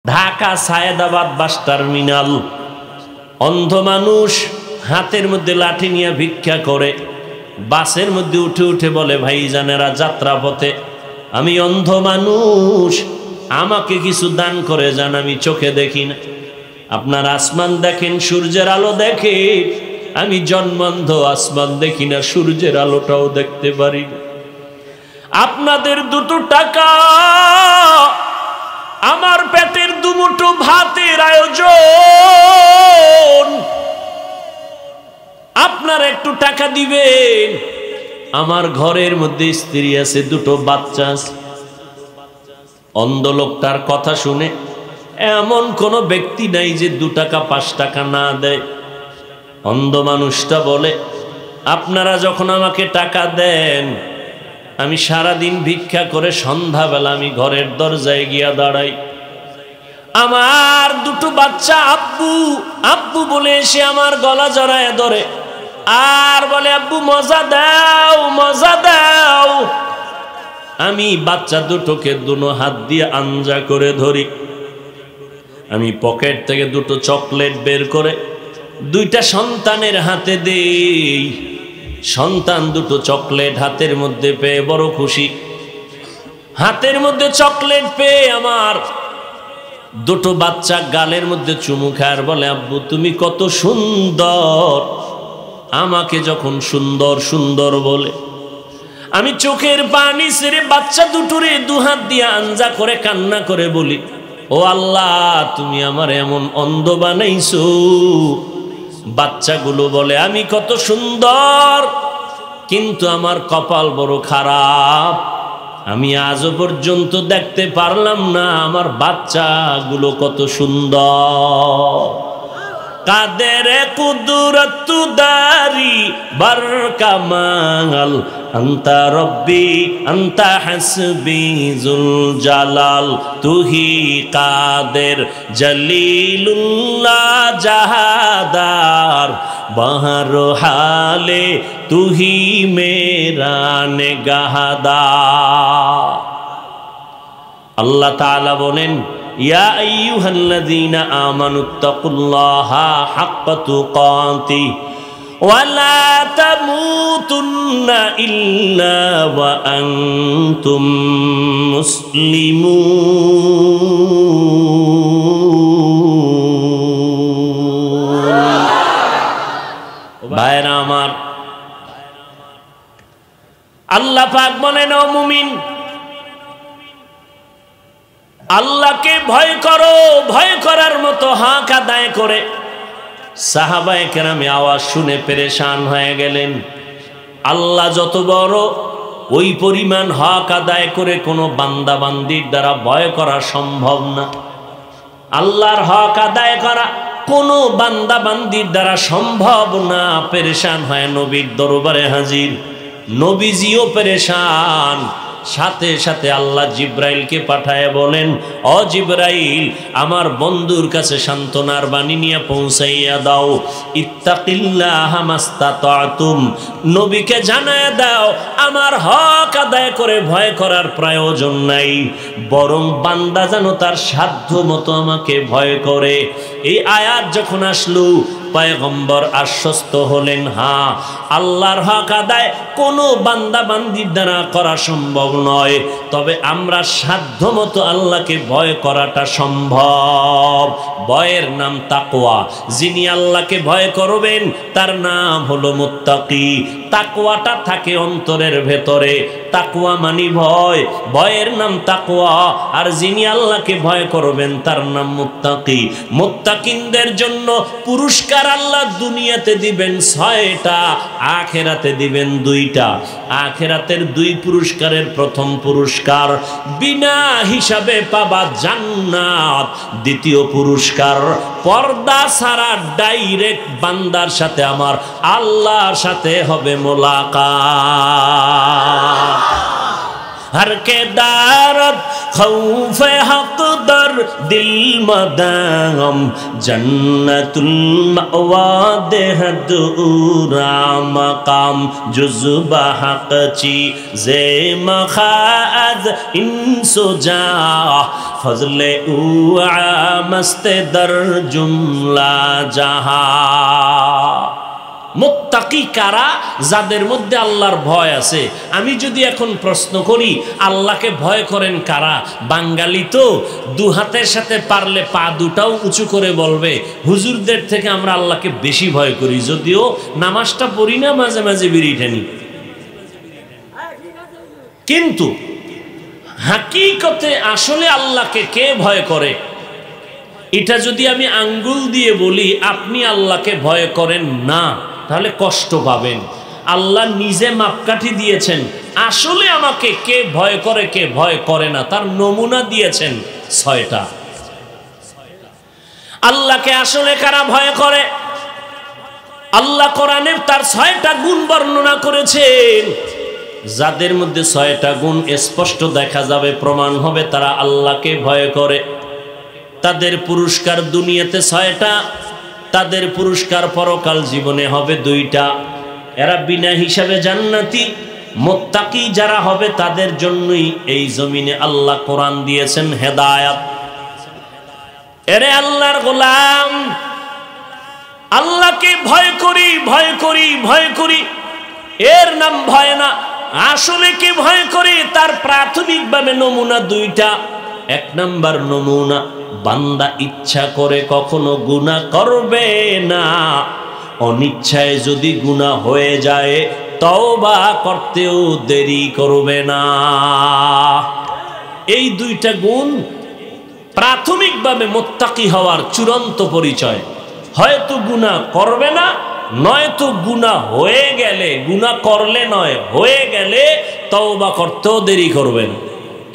Dhaka Sayedabad bus terminal. অন্ধ মানুষ হাতের মধ্যে লাঠি নিয়ে ভিক্ষা করে, বাসের মধ্যে উঠে উঠে বলে, ভাইজানেরা যাত্রাপথে আমি অন্ধ মানুষ, আমাকে কিছু দান করে যান, আমি চোখে দেখি না। আপনার আসমান দেখেন, সূর্যের আলো দেখে, আমি জন্মান্ধ, আসমান দেখি না, সূর্যের আলোটাও দেখতে পারি না। আপনাদের দুটো টাকা আমার পেটের দুমুঠো ভাতের আয়োজন, আপনারা একটু টাকা দিবেন। আমার ঘরের মধ্যে স্ত্রী আছে, দুটো বাচ্চা আছে। অন্ধ লোকটার কথা শুনে এমন কোন ব্যক্তি নাই যে 2 টাকা 5 টাকা না দেয়। অন্ধ মানুষটা বলে, আপনারা যখন আমাকে টাকা দেন, আমি সারাদিন ভিক্ষা করে সন্ধ্যাবেলা আমি ঘরের দরজায় গিয়া দাঁড়াই। আমার দুটো বাচ্চা আব্বু আব্বু বলে এসে আমার গলা জড়ায় ধরে আর বলে, আব্বু মজা দাও, মজা দাও। আমি বাচ্চা দুটোকে দুনো হাত দিয়ে আঞ্জা করে ধরি। আমি পকেট থেকে 2টো চকলেট বের করে 2টা সন্তানের হাতে দেই। সন্তান 2টো চকলেট হাতের মধ্যে পেয়ে বড় খুশি। হাতের মধ্যে চকলেট পেয়ে আমার 2টো বাচ্চা গালের মধ্যে চুমু খায় আর বলে, আব্বু তুমি কত সুন্দর। আমাকে যখন সুন্দর সুন্দর বলে, আমি চোখের পানি ছেড়ে বাচ্চা দুটোরে 2 হাত দিয়ে আঞ্জা করে কান্না করে বলি, ও আল্লাহ, তুমি আমার এমন অন্ধ বানাইছো। বাচ্চাগুলো বলে, আমি কত সুন্দর, কিন্তু আমার কপাল বড় খারাপ, আমি আজও পর্যন্ত দেখতে পারলাম না আমার বাচ্চাগুলো কত সুন্দর। কাদের কুদরত দারি বরকামাল, আন্তা রব্বি আন্তা হাসবি জুল জালাল, তুহি কাদের জলিলুল্লাহ জাহাদার, বাহর হালে তুহি মেরা নেগাহদার। আল্লাহ তাআলা বলেন, ইয়া আইয়ুহাল্লাযীনা আমানুত্তাকুল্লাহা হাক্কা তুকাতি ওয়া লা তামুতুন্না ইল্লা ওয়া আনতুম মুসলিমুন। ভাইরা আমার, আল্লাহ পাক বলেন, ও মুমিন, আল্লাহকে ভয় করো। ভয় করার মতো হক আদায় করে সাহাবায়ে কেরামে আওয়াজ শুনে পেরেশান হয়ে গেলেন। আল্লাহ যত বড়, ওই পরিমাণ হক আদায় করে কোনো বান্দা বান্দির দ্বারা ভয় করা সম্ভব না। আল্লাহর হক আদায় করা কোনো বান্দা বান্দির দ্বারা সম্ভব না। পেরেশান হয়ে নবীর দরবারে হাজির। নবীজিও পেরেশান। সাথে সাথে আল্লাহ জিব্রাইলকে পাঠায় বলেন, ও জিব্রাইল, আমার বন্ধুর কাছে সান্ত্বনার বাণী নিয়ে পৌঁছাইয়া দাও। ইত্তাকিল্লাহা মাস্তাতাতুম, নবীকে জানায় দাও, আমার হক আদায় করে ভয় করার প্রয়োজন নাই, বরং বান্দা যেন তার সাধ্য মতো আমাকে ভয় করে। এই আয়াত যখন আসলো, পয়গম্বর আশ্বস্ত হলেন, হ্যাঁ, আল্লাহর হক আদায় কোনো বান্দা বান্দির দ্বারা করা সম্ভব নয়, তবে আমরা সাধ্য মতো আল্লাহকে ভয় করাটা সম্ভব। ভয়ের নাম তাকওয়া। যিনি আল্লাহকে ভয় করবেন তার নাম হলো মুত্তাকি। তাকওয়াটা থাকে অন্তরের ভেতরে। তাকওয়া মানি ভয়, ভয়ের নাম তাকওয়া। আর যিনি আল্লাহকে ভয় করবেন তার নাম মুত্তাকি। মুত্তাকিনদের জন্য পুরস্কার আল্লাহ দুনিয়াতে দিবেন 6টা, আখিরাতে দিবেন 2টা। আখিরাতের 2 পুরস্কারের প্রথম পুরস্কার বিনা হিসাবে পাবা জান্নাত। দ্বিতীয় পুরস্কার পর্দা ছাড়া ডাইরেক্ট বান্দার সাথে আমার আল্লাহর সাথে হবে মোলাকাত। हर के दारत खौफ हक दर दिल मदाम जन्नतुल मअवा देहद उरा मकाम जुज़्बा हक ची जे मखाद इंसो जा फजले उआ मस्ते दर जुमला जहा। मुत्ताकी कारा যাদের মধ্যে আল্লাহর ভয় আছে। আমি যদি এখন প্রশ্ন করি আল্লাহকে ভয় করেন কারা, বাঙালি তো দু হাতের সাথে পারলে পা দুটাও উঁচু করে বলবে হুজুরদের থেকে আমরা আল্লাহকে বেশি ভয় করি, যদিও নামাজটা পড়ি না, মাঝে মাঝে বিড়ি টানি। কিন্তু হাকিকতে আসলে আল্লাহকে কে ভয় করে এটা যদি আমি আঙ্গুল দিয়ে বলি আপনি আল্লাহকে ভয় করেন না, তাহলে কষ্ট পাবেন। আল্লাহ নিজে মাপকাঠি দিয়েছেন আসলে আমাকে কে ভয় করে কে ভয় করে না, তার নমুনা দিয়েছেন ৬টা। আল্লাহকে আসলে কারা ভয় করে, আল্লাহ কোরআনে তার ৬টা গুণ বর্ণনা করেছেন। যাদের মধ্যে ৬টা গুণ স্পষ্ট দেখা যাবে, প্রমাণ হবে তারা আল্লাহকে ভয় করে, তাদের পুরস্কার দুনিয়াতে ৬টা, তাদের পুরস্কার পরকাল জীবনে হবে 2টা। এরা বিনা হিসাবে জান্নাতি। মুত্তাকি যারা হবে তাদের জন্যই এই জমিনে আল্লাহ কোরআন দিয়েছেন হেদায়েত। এরে আল্লাহর গোলাম, আল্লাহকে ভয় করি ভয় করি ভয় করি, এর নাম ভয় না। আসলে কি ভয় করি তার প্রাথমিকভাবে নমুনা 2টা। 1 নাম্বার নমুনা, বান্দা ইচ্ছা করে কখনো গুনাহ করবে না, অনিচ্ছায় যদি গুনাহ হয়ে যায় তওবা করতেও দেরি করবে না। এই 2টা গুণ প্রাথমিকভাবে মুত্তাকি হওয়ার চূড়ান্ত পরিচয়। হয়তো গুনাহ করবে না, নয়তো গুনাহ হয়ে গেলে, গুনাহ করলে নয় হয়ে গেলে তওবা করতেও দেরি করবে না।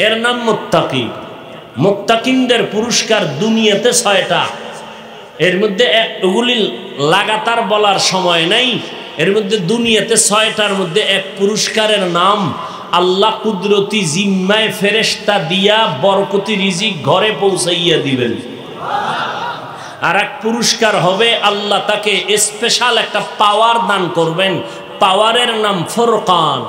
এর নাম মুত্তাকি। মুত্তাকিনদের পুরস্কার দুনিয়াতে ৬টা। এর মধ্যে এগুলি লাগাতার বলার সময় নাই। এর মধ্যে দুনিয়াতে ৬টার মধ্যে এক পুরস্কারের নাম আল্লাহ কুদরতি জিম্মায় ফেরেশতা দিয়া বরকতি রিজিক ঘরে পৌঁছাইয়া দিবেন। আর এক পুরস্কার হবে আল্লাহ তাকে স্পেশাল একটা পাওয়ার দান করবেন, পাওয়ারের নাম ফুরকান।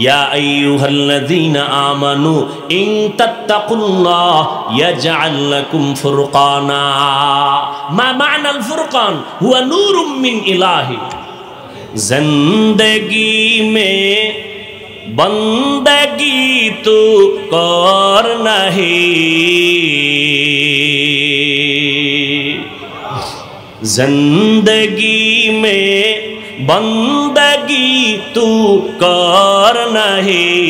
ইয়া আইয়ুহাল্লাযীনা আমানু ইন তাত্তাকুল্লাহ ইয়াজআল লাকুম ফুরকানা। মা মা'নাল ফুরকান? হুয়া নূরুম মিন ইলাহি। জিন্দেগি মে বন্দগি তু কর নাহি, जिंदगी में बंदगी तू कर नहीं,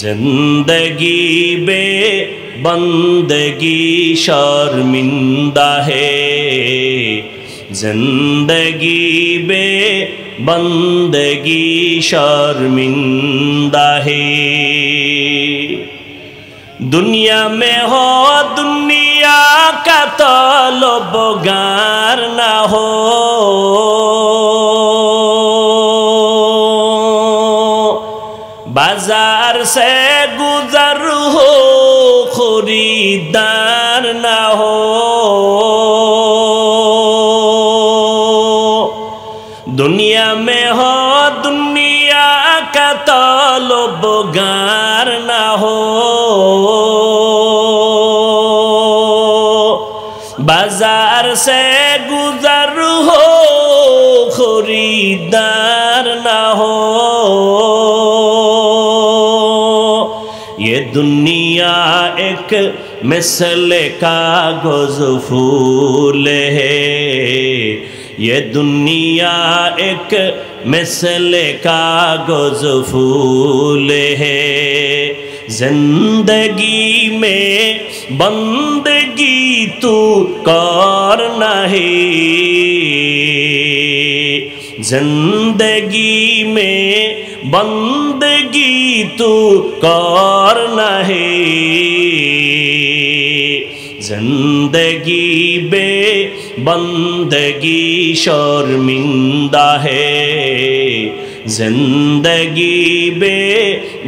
जिंदगी बे बंदगी शर्मिंदा है, जिंदगी बे बंदगी शर्मिंदा है। दुनिया में हो दुनिया का तलबगार ना हो, बाजार से गुजर हो खरीदार ना हो, दुनिया में हो दुनिया का तलबगार ना हो, बाजार से गुजर हो खरीदार ना हो। ये दुनिया एक मिसले कागज फूल है, ये दुनिया एक मिसले कागज फूल है, जिंदगी में बंदगी तू कर नहीं, जिंदगी में बंदगी तू कर नहीं, जिंदगी बे बंदगी शर्मिंदा है, जिंदगी बे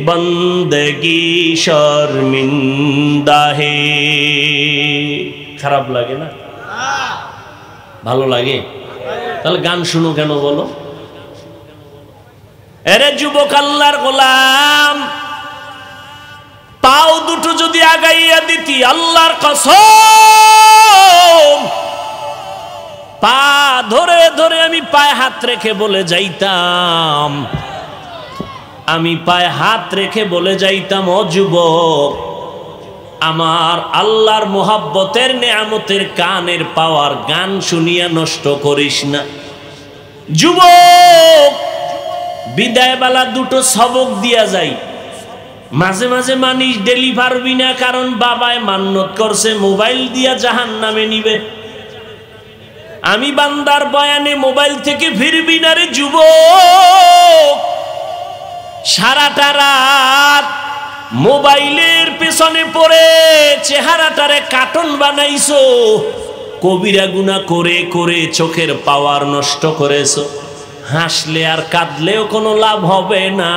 बंदगी शर्मिंदा है। খারাপ লাগে না? ভালো লাগে? তাহলে গান শুনো কেন বলো? এরে যুবক আল্লাহর গোলাম, পাও দুটো যদি আগাইয়া দিতি আল্লাহর কসম, পা ধরে ধরে আমি পায়ে হাত রেখে বলে যাইতাম, আমি পায়ে হাত রেখে বলে যাইতাম, ও যুবক, আমার আল্লাহর মোহাব্বতের নেয়ামতের কানের পাওয়ার গান শুনিয়া নষ্ট করিস না। যুবক, বিদায় বেলা দুটো সবক দিয়া যাই। মাঝে মাঝে মানিস ডেলি পারবি না, কারণ বাবায় মান্নত করছে মোবাইল দিয়া জাহান্নামে নিবে। আমি বান্দার বয়ানে মোবাইল থেকে ফিরবি না রে যুবক। সারাটা রাত মোবাইলের পেছনে পড়ে চেহারাটারে কার্টুন বানাইছো, কবিরা গুনাহ করে করে চোখের পাওয়ার নষ্ট করেছো। হাসলে আর কাঁদলেও কোনো লাভ হবে না।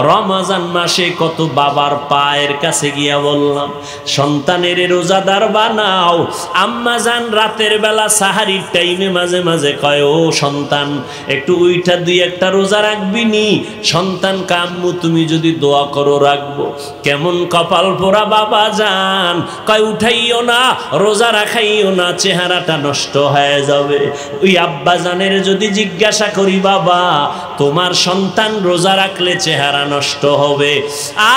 রমজান মাসে কত বাবার পায়ের কাছে গিয়া বললাম, সন্তানের রোজাদার বানাও। আম্মা জান রাতের বেলা সাহারির টাইমে মাঝে মাঝে কয়, ও সন্তান একটু উইঠা দুই একটা রোজা রাখবি নি? সন্তান কাম্মু তুমি যদি দোয়া করো রাখবো। কেমন কপাল পোড়া বাবা জান, কয় উঠাইও না, রোজা রাখাইও না, চেহারাটা নষ্ট হয়ে যাবে। ওই আব্বা জানের যদি জিজ্ঞাসা করি, বাবা তোমার সন্তান রোজা রাখলে চেহারা নষ্ট হবে,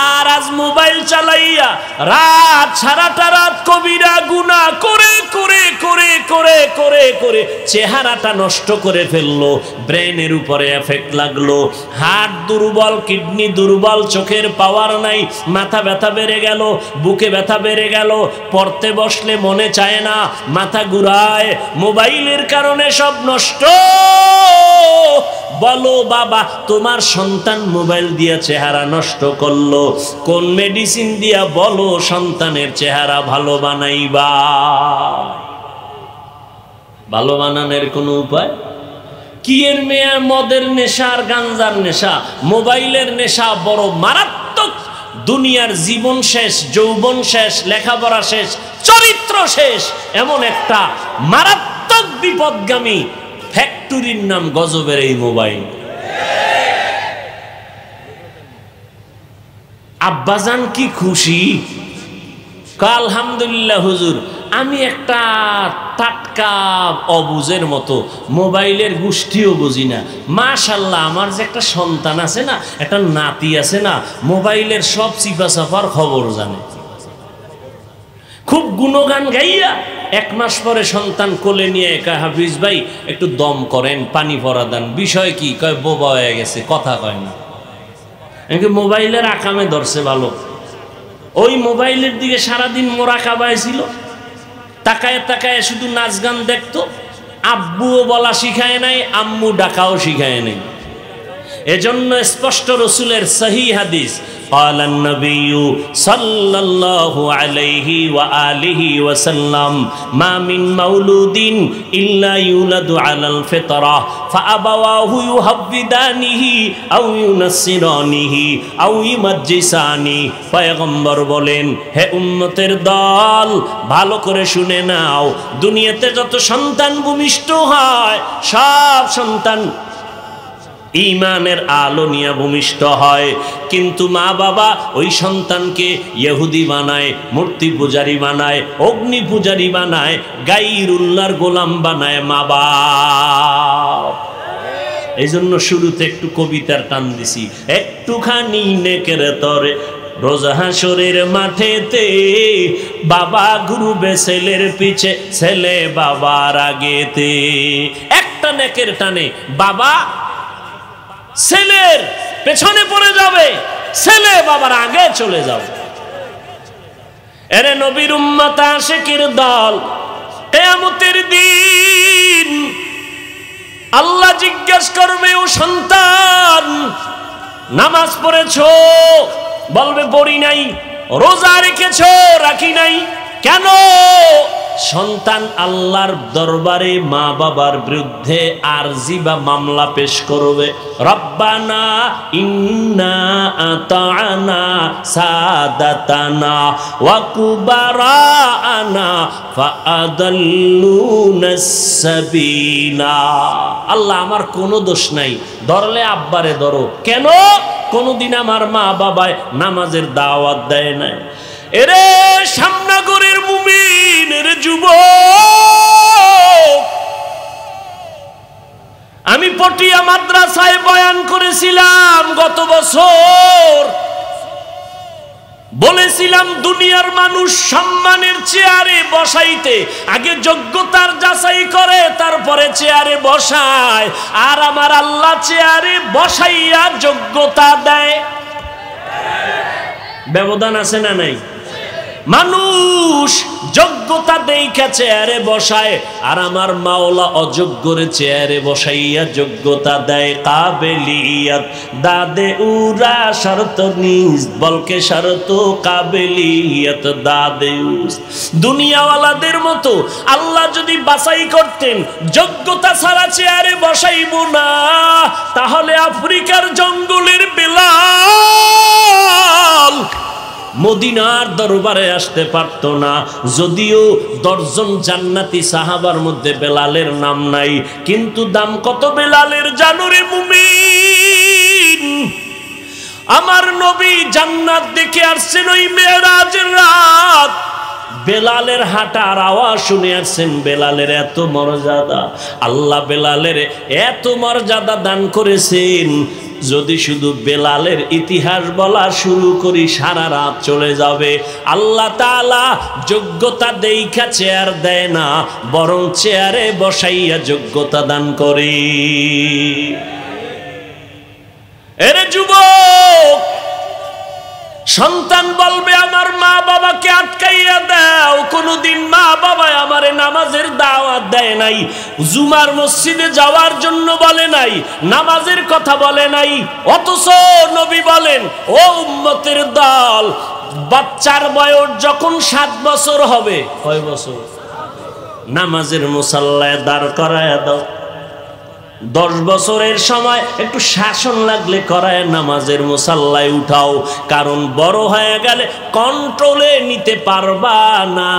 আর আজ মোবাইল চালাইয়া রাত সারাটা রাত কবিরা গুনাহ করে করে করে করে করে করে চেহারাটা নষ্ট করে ফেললো, ব্রেনের উপরে এফেক্ট লাগলো, হার্ট দুর্বল, কিডনি দুর্বল, চোখের পাওয়ার নাই, মাথা ব্যথা বেড়ে গেল, বুকে ব্যথা বেড়ে গেল, পড়তে বসলে মনে চায় না, মাথা ঘুরায়, মোবাইলের কারণে সব নষ্ট। বলো বাবা, তোমার সন্তান মোবাইল দিয়া চেহারা নষ্ট করলো, কোন মেডিসিন দিয়া বলো সন্তানের চেহারা ভালো বানাইবা? ভালো বানানোর কোনো উপায় কি? এর মেয়ে মদের নেশা আর গাঞ্জার নেশা, মোবাইলের নেশা বড় মারাত্মক। দুনিয়ার জীবন শেষ, যৌবন শেষ, লেখাপড়া শেষ, চরিত্র শেষ, এমন একটা মারাত্মক বিপদগামী ফ্যাক্টরির নাম গজবের এই মোবাইল। আব্বাজান কি খুশি, আলহামদুলিল্লাহ হুজুর, আমি একটা টাটকা অবুজের মতো মোবাইলের গোষ্ঠীও বুঝি না, মাশাল্লাহ আমার যে একটা সন্তান আছে না, একটা নাতি আছে না, মোবাইলের সব চিপা চাপার খবর জানে। খুব গুণগান গাইয়া এক মাস পরে সন্তান কোলে নিয়ে কয়, হাফিজ ভাই একটু দম করেন, পানি পরা দেন। বিষয় কি? কয় বোবা হয়ে গেছে, কথা কয় না। মোবাইলের আকামে ধরছে ভালো, ওই মোবাইলের দিকে সারাদিন মোরাকাবায় ছিল, তাকায় তাকায় শুধু নাচ গান দেখতো। আব্বুও বলা শিখায় নাই, আম্মু ডাকাও শিখায় নাই। এজন্য স্পষ্ট রসুলের সহি হাদিস, قال النبي صلى الله عليه وآله وسلم ما من مولود إلا يولد على الفطرة فأبواه يهودانه أو ينصرانه أو يمجسانه। পয়গম্বর বলেন, হে উম্মতের দল, ভালো করে শুনে নাও, দুনিয়াতে যত সন্তান ভূমিষ্ঠ হয় সব সন্তান ঈমানের আলো নিয়ে ভূমিষ্ঠ হয়, কিন্তু মা বাবা ওই সন্তানকে ইহুদি বানায়, মূর্তি পূজারী বানায়, অগ্নি পূজারী বানায়, গায়রুল্লাহর গোলাম বানায় মা বাপ। এই জন্য শুরুতে একটু কবিতার টান দিছি, একটুখানি নেকের তরে রোজা হাসরের মাঠেতে বাবা ঘুরবে ছেলের পিছে, ছেলে বাবার আগেতে। একটা নেকের টানে বাবা ছেলের পেছনে পড়ে যাবে, ছেলে বাবার আগে চলে যাবে। এরে নবীর উম্মত আশিকের দল, কিয়ামতের দিন আল্লাহ জিজ্ঞেস করবে, ও সন্তান নামাজ পড়েছো? বলবে পড়ি নাই। রোজা রেখেছো? রাখি নাই। কেন? সন্তান আল্লাহর দরবারে মা বাবার বিরুদ্ধে আরজি বা মামলা পেশ করবে, রব্বানা ইন্না আতানা সাদাতানা ওয়া কুবারানা ফাআদাল্লুনা সাবিলা। আল্লাহ আমার কোনো দোষ নাই, ধরলে আব্বারে ধরো। কেন? কোনদিন আমার মা বাবায় নামাজের দাওয়াত দেয় নাই। এরে সামনাগরের মুমিন, এরে যুবক, আমি পটিয়া মাদ্রাসায় বয়ান করেছিলাম গত বছর। বলেছিলাম দুনিয়ার মানুষ সম্মানের চেয়ারে বসাইতে আগে যোগ্যতার যাচাই করে, তারপরে চেয়ারে বসায়। আর আমার আল্লাহ চেয়ারে বসাইয়া যোগ্যতা দেয়। ব্যবধান আছে না নাই? মানুষ যোগ্যতা দেইখা চেয়ারে বসায়, আর আমার মাওলা অযোগ্যরে চেয়ারে বসাইয়া যোগ্যতা দেয়। কাবেলিয়াত দাদে উরা শরত নিজ বলকে শরত কাবেলিয়াত দাদে উস। দুনিয়াওয়ালাদের মতো আল্লাহ যদি বাছাই করতেন যোগ্যতা ছাড়া চেয়ারে বসাইব না, তাহলে আফ্রিকার জঙ্গলের বেলাল মদিনার দরবারে আসতে পারত না। যদিও 10 জন জান্নাতি সাহাবার মধ্যে বেলালের নাম নাই, কিন্তু দাম কত বেলালের জানো রে মুমিন? আমার নবী জান্নাত দেখে আসছেন ওই মেরাজের রাত। বেলালের হাঁটার আওয়াজ শুনে আসছেন। বেলালের এত মর্যাদা, আল্লাহ বেলালের এত মর্যাদা দান করেছেন। যদি শুধু বেলালের ইতিহাস বলা শুরু করি সারা রাত চলে যাবে। আল্লাহ তাআলা যোগ্যতা দেইখা চেয়ার দেয় না, বরং চেয়ারে বসাইয়া যোগ্যতা দান করে। এরে যুবক, সন্তান বলবে আমার মা বাবাকে আটকাইয়া দাও। কোনদিন মা বাবা আমারে নামাজের দাওয়াত দেয় নাই, জুমার মসজিদে যাওয়ার জন্য বলে নাই, নামাজের কথা বলে নাই। অথচ নবী বলেন, ও উম্মতের দল, বাচ্চার বয়স যখন 7 বছর হবে, কয় বছর? নামাজের মুসাল্লায় দাঁড় করায় দাও। 10 বছরের সময় একটু শাসন লাগলে করায় নামাজের মুসাল্লায় উঠাও। কারণ বড় হয়ে গেলে কন্ট্রোলে নিতে পারবা না,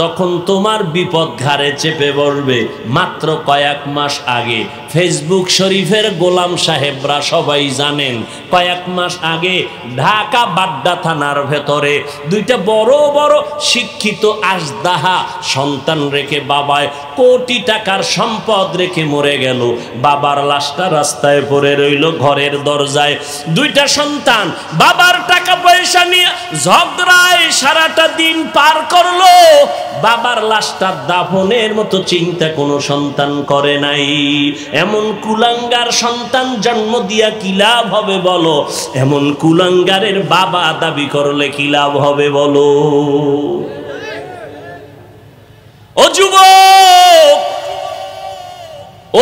তখন তোমার বিপদ ঘাড়ে চেপে বসবে। মাত্র কয়েক মাস আগে ফেসবুক শরীফের গোলাম সাহেবরা সবাই জানেন, কয়েক মাস আগে ঢাকা বাড্ডা থানার ভেতরে 2টা বড় বড় শিক্ষিত আজদাহা সন্তান রেখে বাবায় কোটি টাকার সম্পদ রেখে মরে গেল। বাবার লাশটা রাস্তায় পড়ে রইল ঘরের দরজায়। 2টা সন্তান বাবার টাকা পয়সা নিয়ে ঝগড়ায় সারাটা দিন পার করলো। বাবার লাশটা দাফনের মতো চিন্তা কোনো সন্তান করে নাই। এমন কুলাঙ্গার সন্তান জন্ম দিয়া কি লাভ হবে বলো? এমন কুলাঙ্গারের বাবা দাবি করলে কি লাভ হবে বলো? ও যুবক,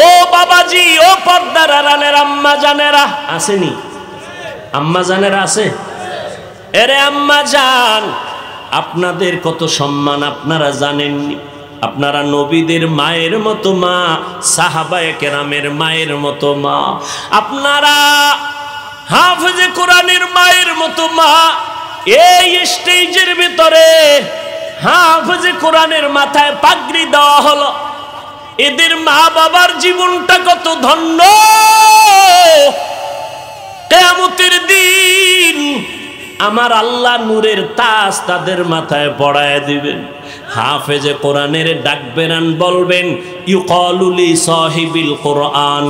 ও বাবাজি, ও পর্দার আড়ালের আম্মা জানেরা, আসেনি? আম্মা জানেরা আছে? এরে আম্মা জান, আপনাদের কত সম্মান আপনারা জানেননি। আপনারা নবীদের মায়ের মতো মা, সাহাবায়ে কেরামের মায়ের মতো মা, আপনারা হাফেজে কোরআনের মায়ের মতো মা। এই স্টেজের ভিতরে হাফেজে কোরআনের মাথায় পাগড়ি দেওয়া হলো। এদের মা বাবার জীবনটা কত ধন্য। কিয়ামতের দিন আমার আল্লাহ নূরের তাজ তাদের মাথায় পড়ায় দিবেন। হাফেজে কোরআনের ডাকবেরান বলবেন, ইউকালু লি সাহিবিল কোরআন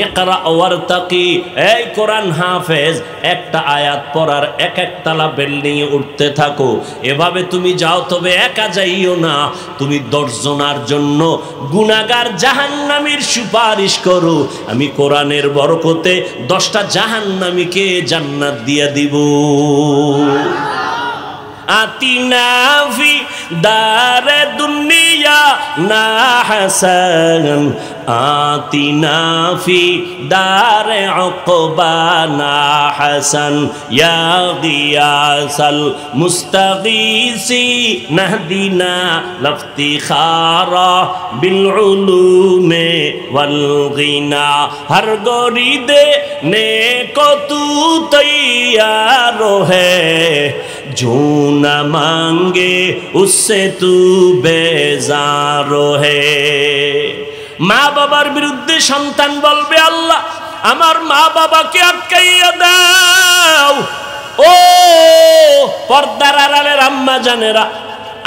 ইকরা ওয়ারতাকি। এই কোরআন হাফেজ, একটা আয়াত পড়ার এক একতলা বিল্ডিং এ উঠতে থাকো। এভাবে তুমি যাও, তবে একা যাইও না, তুমি 10 জনের জন্য গুনাহগার জাহান্নামীর সুপারিশ করো। আমি কোরআনের বরকতে 10টা জাহান্নামীকে জান্নাত দিয়ে দিব। আতিনা ফি দারে দুনিয়া না হাসান আতিনা ফি দারে উকবা না হাসান ইয়া গিয়াসাল মুস্তাগীসি নাহদিনা লফতিখারা বিল উলুমে ওয়াল গিনা হর গরিদে নেকো তু তৈয়ার है जो न मांगे उससे तू बेजार है। মা বাবার বিরুদ্ধে সন্তান বলবে আল্লাহ আমার মা বাবাকে আটকাইয়া দাও। ও পর্দার আড়ালের আম্মা জানেরা,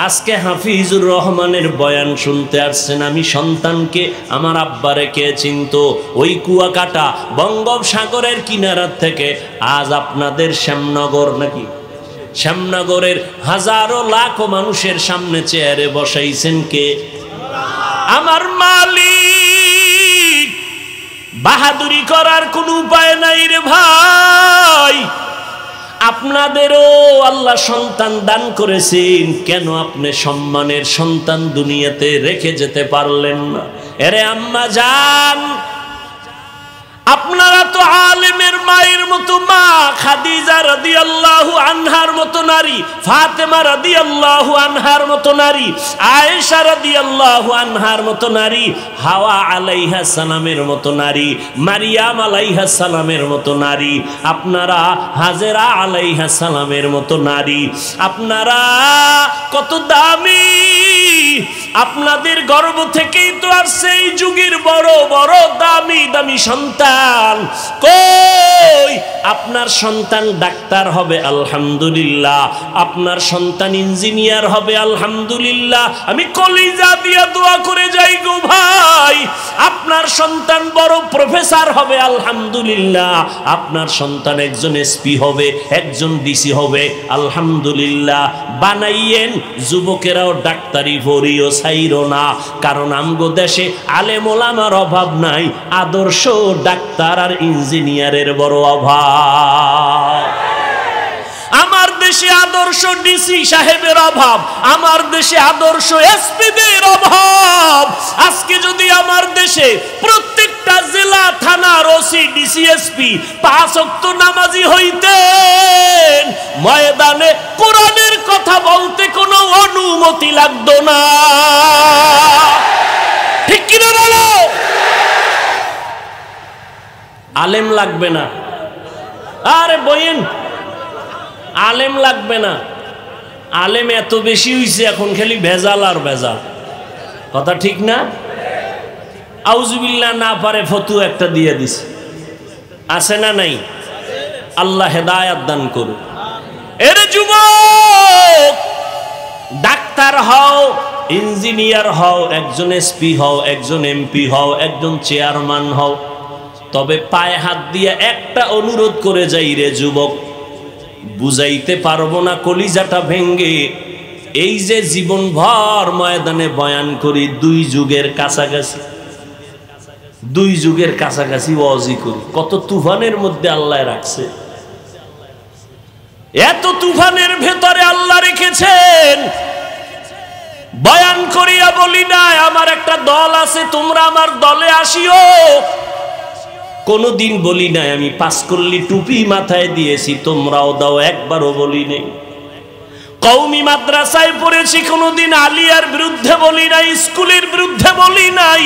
আজকে হাফিজুর রহমানের বয়ান শুনতে আসছেন। আমি সন্তানকে আমার আব্বারে কে চিনতো ওই কুয়াকাটা বঙ্গোপসাগরের কিনারা থেকে আজ আপনাদের শ্যামনগর নাকি শ্যামনগরের হাজারো লাখো মানুষের সামনে চেয়ারে বসাইছেন কে? আমার মালিক। বাহাদুরি করার কোনো উপায় নাই রে ভাই। আপনাদেরও আল্লাহ সন্তান দান করেছেন, কেন আপনি সম্মানের সন্তান দুনিয়াতে রেখে যেতে পারলেন না? এরে আম্মা জান, আপনারা তো আলেমের মায়ের মতো মা খাদিজা রাদিয়াল্লাহু আনহার মতো নারী, ফাতেমা রাদিয়াল্লাহু আনহার মতো নারী, আয়েশা রাদিয়াল্লাহু আনহার মতো নারী, হাওয়া আলাইহিস সালামের মতো নারী, মারিয়াম আলাইহিস সালামের মতো নারী, আপনারা হাজেরা আলাইহিস সালামের মতো নারী। আপনারা কত দামি, আপনাদের গর্ভ থেকেই তো আসছে এই যুগের বড় বড় দামি দামি সন্তান। কই আপনার সন্তান ডাক্তার হবে আলহামদুলিল্লাহ, আপনার সন্তান ইঞ্জিনিয়ার হবে আলহামদুলিল্লাহ। আমি কলিজা দিয়া দোয়া করে যাই গো ভাই, আপনার সন্তান বড় প্রফেসর হবে আলহামদুলিল্লাহ, আপনার সন্তান একজন এসপি হবে, একজন ডিসি হবে আলহামদুলিল্লাহ। বানাইয়েন, যুবকেরাও ডাক্তারি পড়িও ছাইরো না, কারণ আমগো দেশে আলেম ওলামার অভাব নাই, আদর্শ ডাক্তার আর ইঞ্জিনিয়ারের বড় অভাব। আমার দেশে আদর্শ ডিসি সাহেবের অভাব, আমার দেশে আদর্শ এসপিদের অভাব। আজকে যদি আমার দেশে প্রত্যেকটা জেলা থানার ওসি ডিসি এসপি 5 ওয়াক্ত নামাজি হইতেন, ময়দানে কোরআনের কথা বলতে কোনো অনুমতি লাগতো না। ঠিক কিনা বলো? আলেম লাগবে না, আরে বইন আলেম লাগবে না। আলেম এত বেশি হইছে এখন, খালি ভেজাল আর ভেজাল, কথা ঠিক না? আউযুবিল্লাহ না পারে ফতোয়া একটা দিয়ে দিছে, আছে না নাই? আল্লাহ হেদায়েত দান করুন। এর যুবক, ডাক্তার হও, ইঞ্জিনিয়ার হও, একজন এসপি হও, একজন এমপি হও, একজন চেয়ারম্যান হও, তবে পায়ে হাত দিয়ে একটা অনুরোধ করে যাই রে যুবক, বুঝাইতে পারবো না কলিজাটা ভেঙ্গে। এই যে জীবনভর ময়দানে বয়ান করি, 2 যুগের কাছাকাছি, 2 যুগের কাছাকাছি ওয়াজি করি, কত তুফানের মধ্যে আল্লাহ রাখছে। এত তুফানের ভেতরে আল্লাহ রেখেছেন, বয়ান করিয়া বলি না আমার একটা দল আছে, তোমরা আমার দলে আসিও। কোনদিন বলি নাই আমি 5 কল্লি টুপি মাথায় দিয়েছি, তোমরাও দাও, একবারও বলি নাই। কওমি মাদ্রাসায় পড়েছি, কোনদিন আলিয়ার বিরুদ্ধে বলি নাই, স্কুলের বিরুদ্ধে বলি নাই।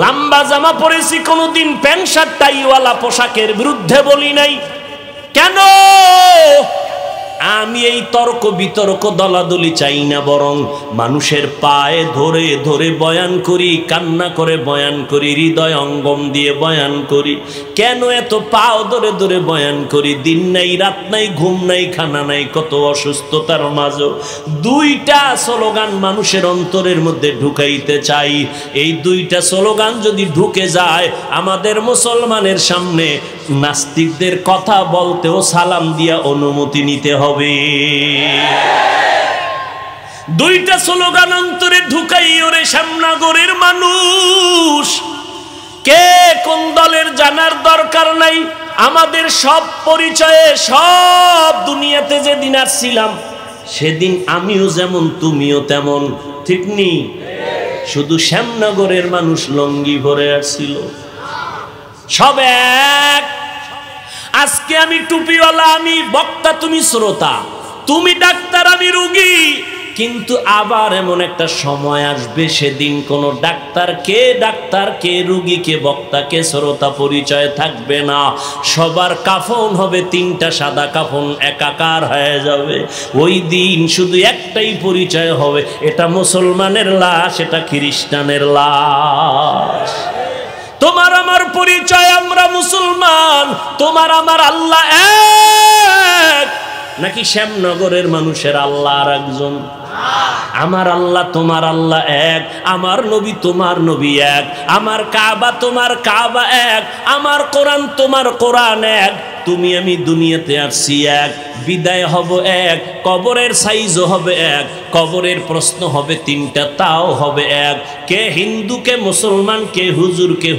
লম্বা জামা পরেছি, কোনদিন প্যান্ট শার্ট টাইওয়ালা পোশাকের বিরুদ্ধে বলি নাই। কেন? আমি এই তর্ক বিতর্ক দলাদলি চাই না, বরং মানুষের পায়ে ধরে ধরে বয়ান করি, কান্না করে বয়ান করি, হৃদয় অঙ্গম দিয়ে বয়ান করি। কেন এত পাও ধরে ধরে বয়ান করি? দিন নাই রাত নাই, ঘুম নাই, খানা নাই, কত অসুস্থতার মাঝে 2টা স্লোগান মানুষের অন্তরের মধ্যে ঢুকাইতে চাই। এই 2টা স্লোগান যদি ঢুকে যায়, আমাদের মুসলমানের সামনে নাস্তিকদের কথা বলতেও সালাম দিয়া অনুমতি নিতে হবে। 2টা স্লোগান অন্তরে ঢুকাই ওরে শ্যামনগরের মানুষ। কে কোন দলের জানার দরকার নাই, আমাদের সব পরিচয়ে সব দুনিয়াতে যেদিন আসছিলাম সেদিন আমিও যেমন তুমিও তেমন, ঠিক নেই? শুধু শ্যামনগরের মানুষ লঙ্গি ভরে আসছিল, সব এক। আজকে আমি টুপিওয়ালা, আমি বক্তা, তুমি শ্রোতা, তুমি ডাক্তার, আমি রোগী। কিন্তু আবার এমন একটা সময় আসবে সেদিন কোন ডাক্তার কে রোগী কে বক্তা কে শ্রোতা পরিচয় থাকবে না। সবার কাফন হবে তিনটা সাদা কাফন, একাকার হয়ে যাবে। ওই দিন শুধু একটাই পরিচয় হবে, এটা মুসলমানের লাশ, এটা খ্রিস্টানের লাশ। তোমার আমার পরিচয় আমরা মুসলমান, তোমার আমার আল্লাহ এক, নাকি শ্যামনগরের মানুষের আল্লাহ আর একজন? আমার আল্লাহ তোমার আল্লাহ এক, আমার নবী তোমার নবী এক, আমার কাবা তোমার কাবা এক, আমার কোরআন তোমার কোরআন এক। তুমি আমি দুনিয়াতে আসছি এক, বিদায় হব এক, কবরের সাইজও হবে এক, কবরের প্রশ্ন হবে তিনটা, তাও হবে এক। কে হিন্দু কে মুসলমান, কে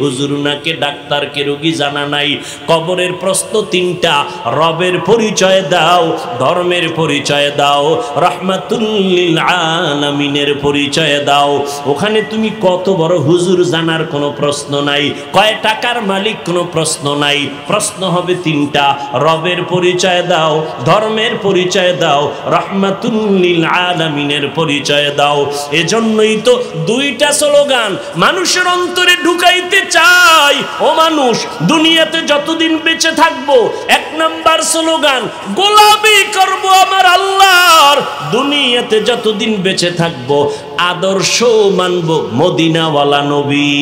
হুজুর না, কে ডাক্তার কে রোগী জানা নাই। কবরের প্রশ্ন তিনটা, রবের পরিচয় দাও, ধর্মের পরিচয় দাও, রাহমাতুল লিল আলামিনের পরিচয় দাও। ওখানে তুমি কত বড় হুজুর জানার কোনো প্রশ্ন নাই, কয় টাকার মালিক কোনো প্রশ্ন নাই। প্রশ্ন হবে তিনটা, রবের পরিচয় দাও, ধর্মের পরিচয় দাও, রাহমাতুল লিল আলামিনের পরিচয় দাও। এজন্যই তো দুইটা স্লোগান মানুষের অন্তরে ঢুকাইতে চাই। ও মানুষ, দুনিয়াতে যতদিন বেঁচে থাকবো, এক নাম্বার স্লোগান গোলামি করব আমার আল্লাহর। দুনিয়াতে যতদিন বেঁচে থাকবো আদর্শ মানব মদিনাওয়ালা নবী।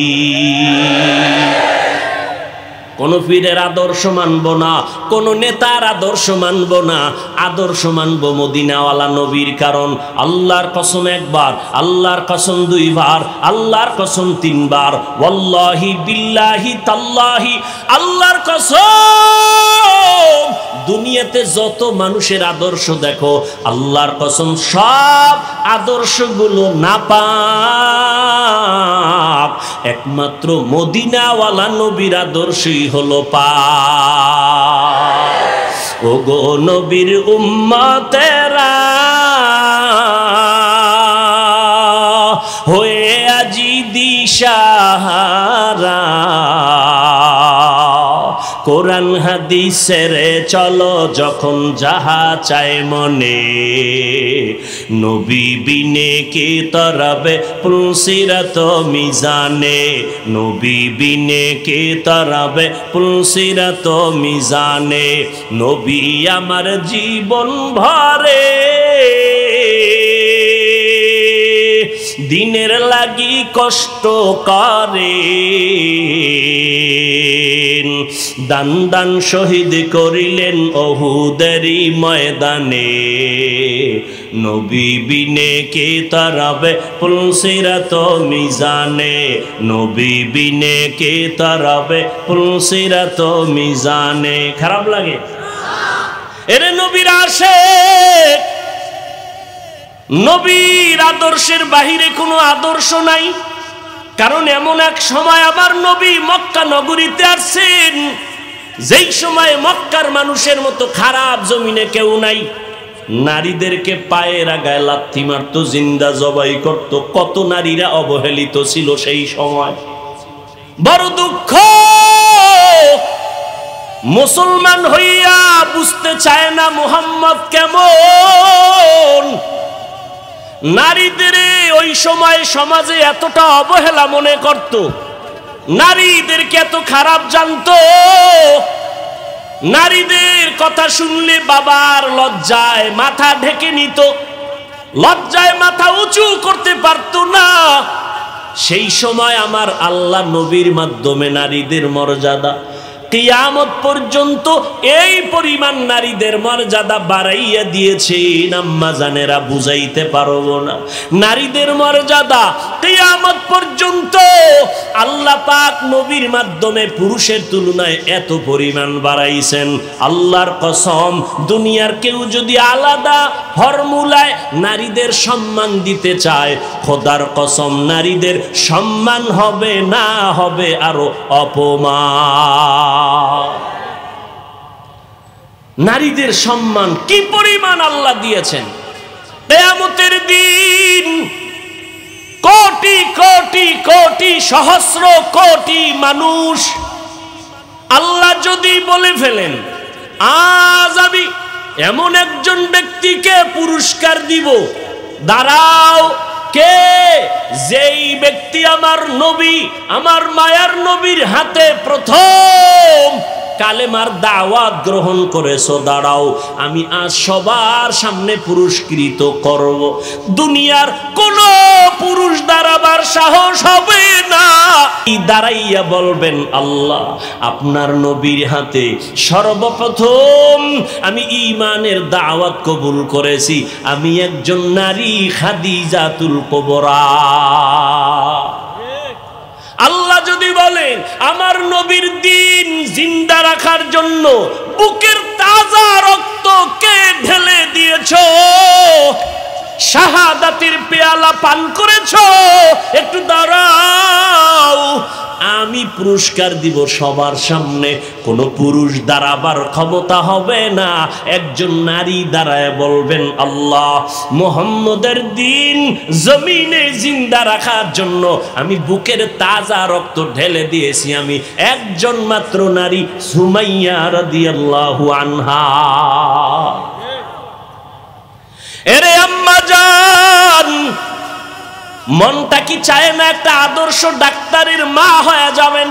কোন পীরের আদর্শ মানব না, কোন নেতার আদর্শ মানব না, আদর্শ মানব মদিনাওয়ালা নবীর। কারণ আল্লাহর কসম একবার, আল্লাহর কসম দুইবার, আল্লাহর কসম তিনবার, ওয়াল্লাহি বিল্লাহি তাল্লাহি, আল্লাহর কসম দুনিয়াতে যত মানুষের আদর্শ দেখো, আল্লাহর কসম সব আদর্শগুলো নাপাক, একমাত্র মদিনাওয়ালা নবীর আদর্শই হলো পাক। ওগো নবীর উম্মতেরা হয়ে আজি দিশাহারা, কোরআন হাদিসের চলো যখন যাহা চায় মনে, নবী বিনে কে তরাবে পুলসিরাত মিজানে, নবী বিনে কে তরাবে পুলসিরাত মিজানে। নবী আমার জীবন ভরে দিনের লাগি কষ্ট করে, দান দান শহীদ করিলেন ওহুদেরই ময়দানে, নবী বিনে কে তারাবে পুলসিরাত মিজানে, নবী বিনে কে তারাবে পুলসিরাত মিজানে। খারাপ লাগে? এরে নবীর আশিক, নবীর আদর্শের বাহিরে কোনো আদর্শ নাই। কারণ এমন এক সময় আবার নবী মক্কা নগরীতে আসছেন, যেই সময় মক্কার মানুষের মতো খারাপ জমিনে কেউ নাই। নারীদেরকে পায়ের আগায় লাথি মারতো, জিন্দা জবাই করত। কত নারীরা অবহেলিত ছিল সেই সময়। বড় দুঃখ, মুসলমান হইয়া বুঝতে চায় না মুহাম্মদ কেমন। নারীদের ওই সময় সমাজে এতটা অবহেলা মনে করত, নারীদেরকে এত খারাপ জানতো। নারীদের কথা শুনলে বাবার লজ্জায় মাথা ঢেকে নিত, লজ্জায় মাথা উঁচু করতে পারত না। সেই সময় আমার আল্লাহ নবীর মাধ্যমে নারীদের মর্যাদা কিয়ামত পর্যন্ত এই পরিমাণ নারীদের মর্যাদা বাড়াইয়া দিয়েছেন, আম্মা জানেরা বুঝাইতে পারবো না। নারীদের মর্যাদা কিয়ামত পর্যন্ত আল্লাহ পাক নবীর মাধ্যমে পুরুষের তুলনায় এত পরিমাণ বাড়াইছেন। আল্লাহর কসম, দুনিয়ার কেউ যদি আলাদা ফর্মুলায় নারীদের সম্মান দিতে চায়, খোদার কসম নারীদের সম্মান হবে না, হবে আরো অপমান। নারীদের সম্মান কি পরিমাণ আল্লাহ দিয়েছেন। কিয়ামতের দিন কোটি কোটি কোটি সহস্র কোটি মানুষ আল্লাহ যদি বলে ফেলেন আজ আমি এমন একজন ব্যক্তিকে পুরস্কার দিব, দাঁড়াও, কে? যেই ব্যক্তি আমার নবী, আমার মায়ার নবীর হাতে প্রথম কালেমার দাওয়াত গ্রহণ করেছো, দাঁড়াও, আমি আজ সবার সামনে পুরস্কৃত করব। দুনিয়ার কোন পুরুষ দাঁড়াবার সাহস হবে না। দাঁড়াইয়া বলবেন, আল্লাহ আপনার নবীর হাতে সর্বপ্রথম আমি ঈমানের দাওয়াত কবুল করেছি, আমি একজন নারী খাদিজাতুল কুবরা। আল্লাহ যদি বলেন আমার নবীর দিন জিন্দা রাখার জন্য বুকের তাজা রক্ত কে ঢেলে দিয়েছো, শাহাদাতের পেয়ালা পান করেছো, একটু দাঁড়াও, আমি পুরস্কার দিব সবার সামনে। কোন পুরুষ দাঁড়াবার ক্ষমতা হবে না, একজন নারী দাঁড়ায় বলবেন, আল্লাহ মুহাম্মদের দিন জমিনে জিন্দা রাখার জন্য আমি বুকের তাজা রক্ত ঢেলে দিয়েছি, আমি একজন মাত্র নারী, সুমাইয়া রাদিয়াল্লাহু আনহা। এরে আম্মা জান, মনটা কি চায় না একটা আদর্শ ডাক্তারের মা হয়ে যাবেন?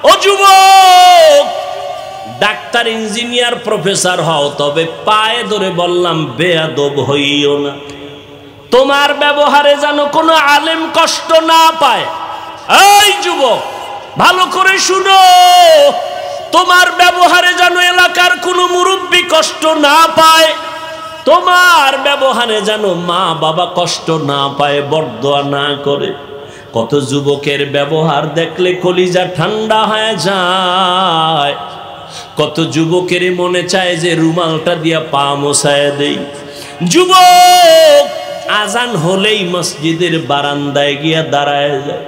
ও যুবক, ডাক্তার, ইঞ্জিনিয়ার, প্রফেসর হও, তবে পায়ে ধরে বললাম বেয়াদব হইও না। তোমার ব্যবহারে যেন কোনো আলেম কষ্ট না পায়। এই যুবক, ভালো করে শুনো, তোমার ব্যবহারে যেন এলাকার কোনো মুরব্বী কষ্ট না পায়, তোমার ব্যবহারে যেন মা বাবা কষ্ট না পায়, বরদোয়া না করে। কত যুবকের ব্যবহার দেখলে কলিজা ঠান্ডা হয়ে যায়, কত যুবকের মনে চায় যে রুমালটা দিয়া পা মোছায় দেই। যুবক আজান হলেই মসজিদের বারান্দায় গিয়া দাঁড়ায় যায়।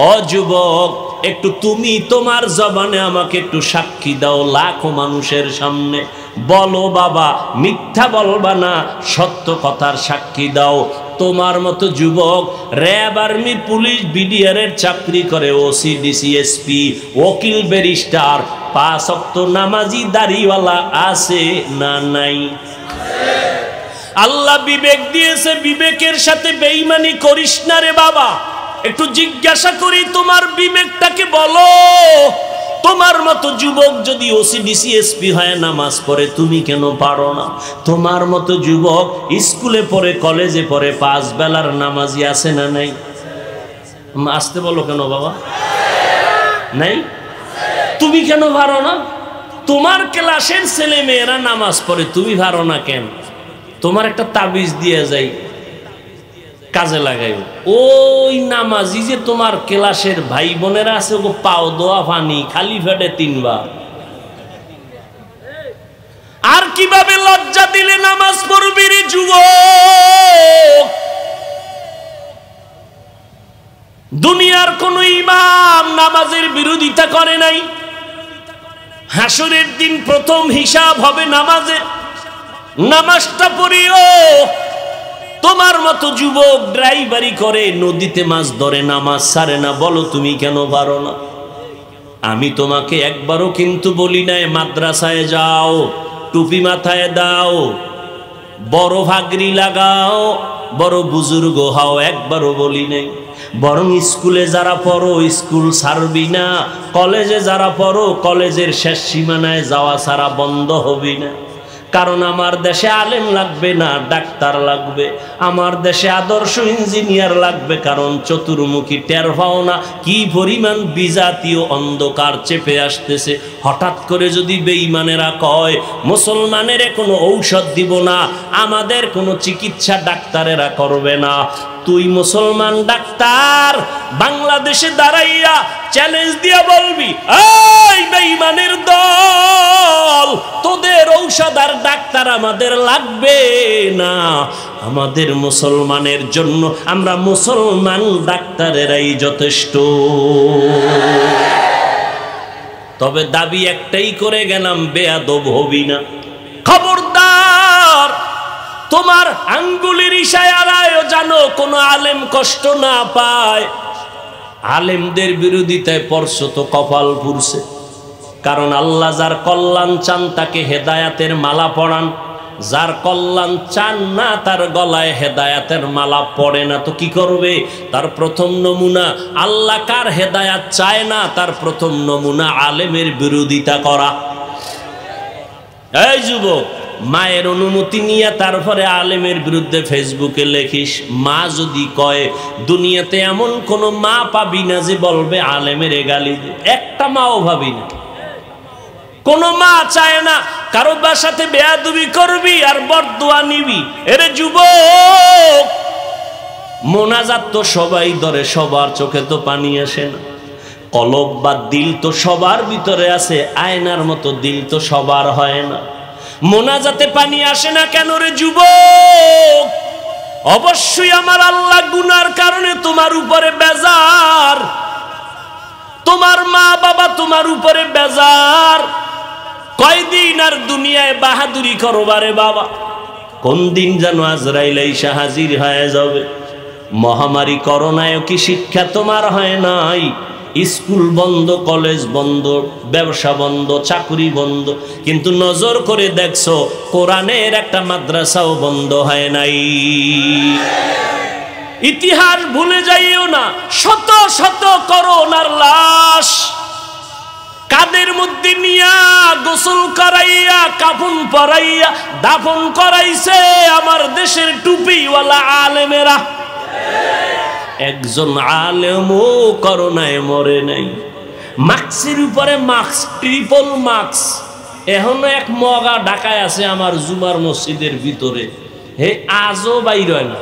ও যুবক, একটু তুমি তোমার জবানে আমাকে একটু সাক্ষী দাও লাখো মানুষের সামনে, বলো বাবা, মিথ্যা বলবা না, সত্য কথার সাক্ষী দাও। তোমার মতো যুবক র্যাব, আর্মি, পুলিশ, বিডিআর এর চাকরি করে, ওসি, ডিসি, এসপি, ওকিল, ব্যারিস্টার, 5 ওয়াক্ত নামাজি দাড়িওয়ালা আছে না নাই? আল্লাহ বিবেক দিয়েছে, বিবেকের সাথে বেঈমানি করিস না রে বাবা। একটু জিজ্ঞাসা করি, তোমার বিবেকটাকে বলো। তোমার মতো যুবক যদি ওসি, ডিসি, এসপি হয়, নামাজ পড়ে, তুমি কেন পারো না? তোমার মতো যুবক স্কুলে পড়ে, কলেজে পড়ে, 5 বেলার নামাজি আছে না নাই? আসতে বলো কেন বাবা, নাই? তুমি কেন পারো না? তোমার ক্লাসের ছেলে মেয়েরা নামাজ পড়ে, তুমি পারো না কেন? তোমার একটা তাবিজ দিয়ে যাই, কাজে লাগাইও। ওই নামাজি যে তোমার ক্লাসের ভাই বোনেরা আছে, ও পাও দোয়া পানি খালি ফেটে 3 বার। আর কিভাবে লজ্জা দিলে নামাজ পড়বি রে যুবক? দুনিয়ার কোন ইমাম নামাজের বিরোধিতা করে নাই। হাসরের দিন প্রথম হিসাব হবে নামাজের। নামাজটা পড়িও। তোমার মতো যুবক ড্রাইভারি করে, নদীতে মাছ ধরে, নামাজ ছাড়ে না, বলো তুমি কেন পারো না? আমি তোমাকে একবারও কিন্তু বলি নাই মাদ্রাসায় যাও, টুপি মাথায় দাও, বড় ভাগরি লাগাও, বড় বুজুর্গ হও, একবারও বলি নাই। বরং স্কুলে যারা পড়ো স্কুল ছাড়বি না, কলেজে যারা পড়ো কলেজের শেষ সীমানায় যাওয়া ছাড়া বন্ধ হবি না। কারণ আমার দেশে আলেম লাগবে না, ডাক্তার লাগবে। আমার দেশে আদর্শ ইঞ্জিনিয়ার লাগবে, কারণ চতুর্মুখী টের পাও না কি পরিমাণ বিজাতীয় অন্ধকার চেপে আসতেছে। হঠাৎ করে যদি বেঈমানেরা কয় মুসলমানের কোনো ঔষধ দিব না, আমাদের কোনো চিকিৎসা ডাক্তারেরা করবে না, তুই মুসলমান ডাক্তার বাংলাদেশে দাঁড়াইয়া চ্যালেঞ্জ দিয়া বলবি, এই বেঈমানের দল, তোদের ঔষধ আর ডাক্তার আমাদের লাগবে না, আমাদের মুসলমানের জন্য আমরা মুসলমান ডাক্তারেরাই যথেষ্ট। তবে দাবি একটাই করে গেলাম, বেয়াদব হবি না। খবরদার, তোমার আঙ্গুলের ইশারায় জানো কোন আলেম কষ্ট না পায়। আলেমদের বিরোধিতায় পড়ছো তো কপাল পুরছে। কারণ আল্লাহ যার কল্যাণ চান তাকে হেদায়াতের মালা পরান, যার কল্যাণ চান না তার গলায় হেদায়াতের মালা পড়ে না। তো কি করবে? তার প্রথম নমুনা, আল্লাহ কার হেদায়াত চায় না তার প্রথম নমুনা আলেমের বিরোধিতা করা। এই যুবক, মায়ের অনুমতি নিয়ে তারপরে আলেমের বিরুদ্ধে ফেসবুকে লেখিস। মা যদি কয়, দুনিয়াতে এমন কোন মা পাবি না যে বলবে আলেমের গালি দে। একটা মাও ভাবি না, কোন মা চায় না কারো বাসাতে বেয়াদবি করবি আর বরদোয়া নিবি। এরে যুবক, মোনাজাত তো সবাই ধরে, সবার চোখে তো পানি আসে না। কলব বা দিল তো সবার ভিতরে আছে, আয়নার মতো দিল তো সবার হয় না। মোনাজাতে পানি আসে না কেন রে যুবক? অবশ্যই আমার আল্লাহ গুনার কারণে তোমার উপরে বেজার, তোমার মা বাবা তোমার উপরে বেজার। কয়দিন আর দুনিয়ায় বাহাদুরি করবারে বাবা? কোন দিন যেন আজরাইল এসে হাজির হয়ে যাবে। মহামারী করোনায় কি শিক্ষা তোমার হয় নাই? স্কুল বন্ধ, কলেজ বন্ধ, ব্যবসা বন্ধ, চাকরি বন্ধ, কিন্তু নজর করে দেখছো কোরআনের একটা মাদ্রাসাও বন্ধ হয় নাই। ইতিহাস ভুলে যাইও না, শত শত করোনার লাশ কাদের মধ্যে নিয়া গোসল করাইয়া কাফন পরাইয়া দাফন করাইছে আমার দেশের টুপিওয়ালা আলেমেরা। একজন আলেমও করোনায় মরে নাই। মাস্কের উপরে মাস্ক, ট্রিপল মাস্ক। এখনো এক মগা ঢাকায় আছে আমার জুমার মসজিদের ভিতরে, হে আজও বাইর হয় না।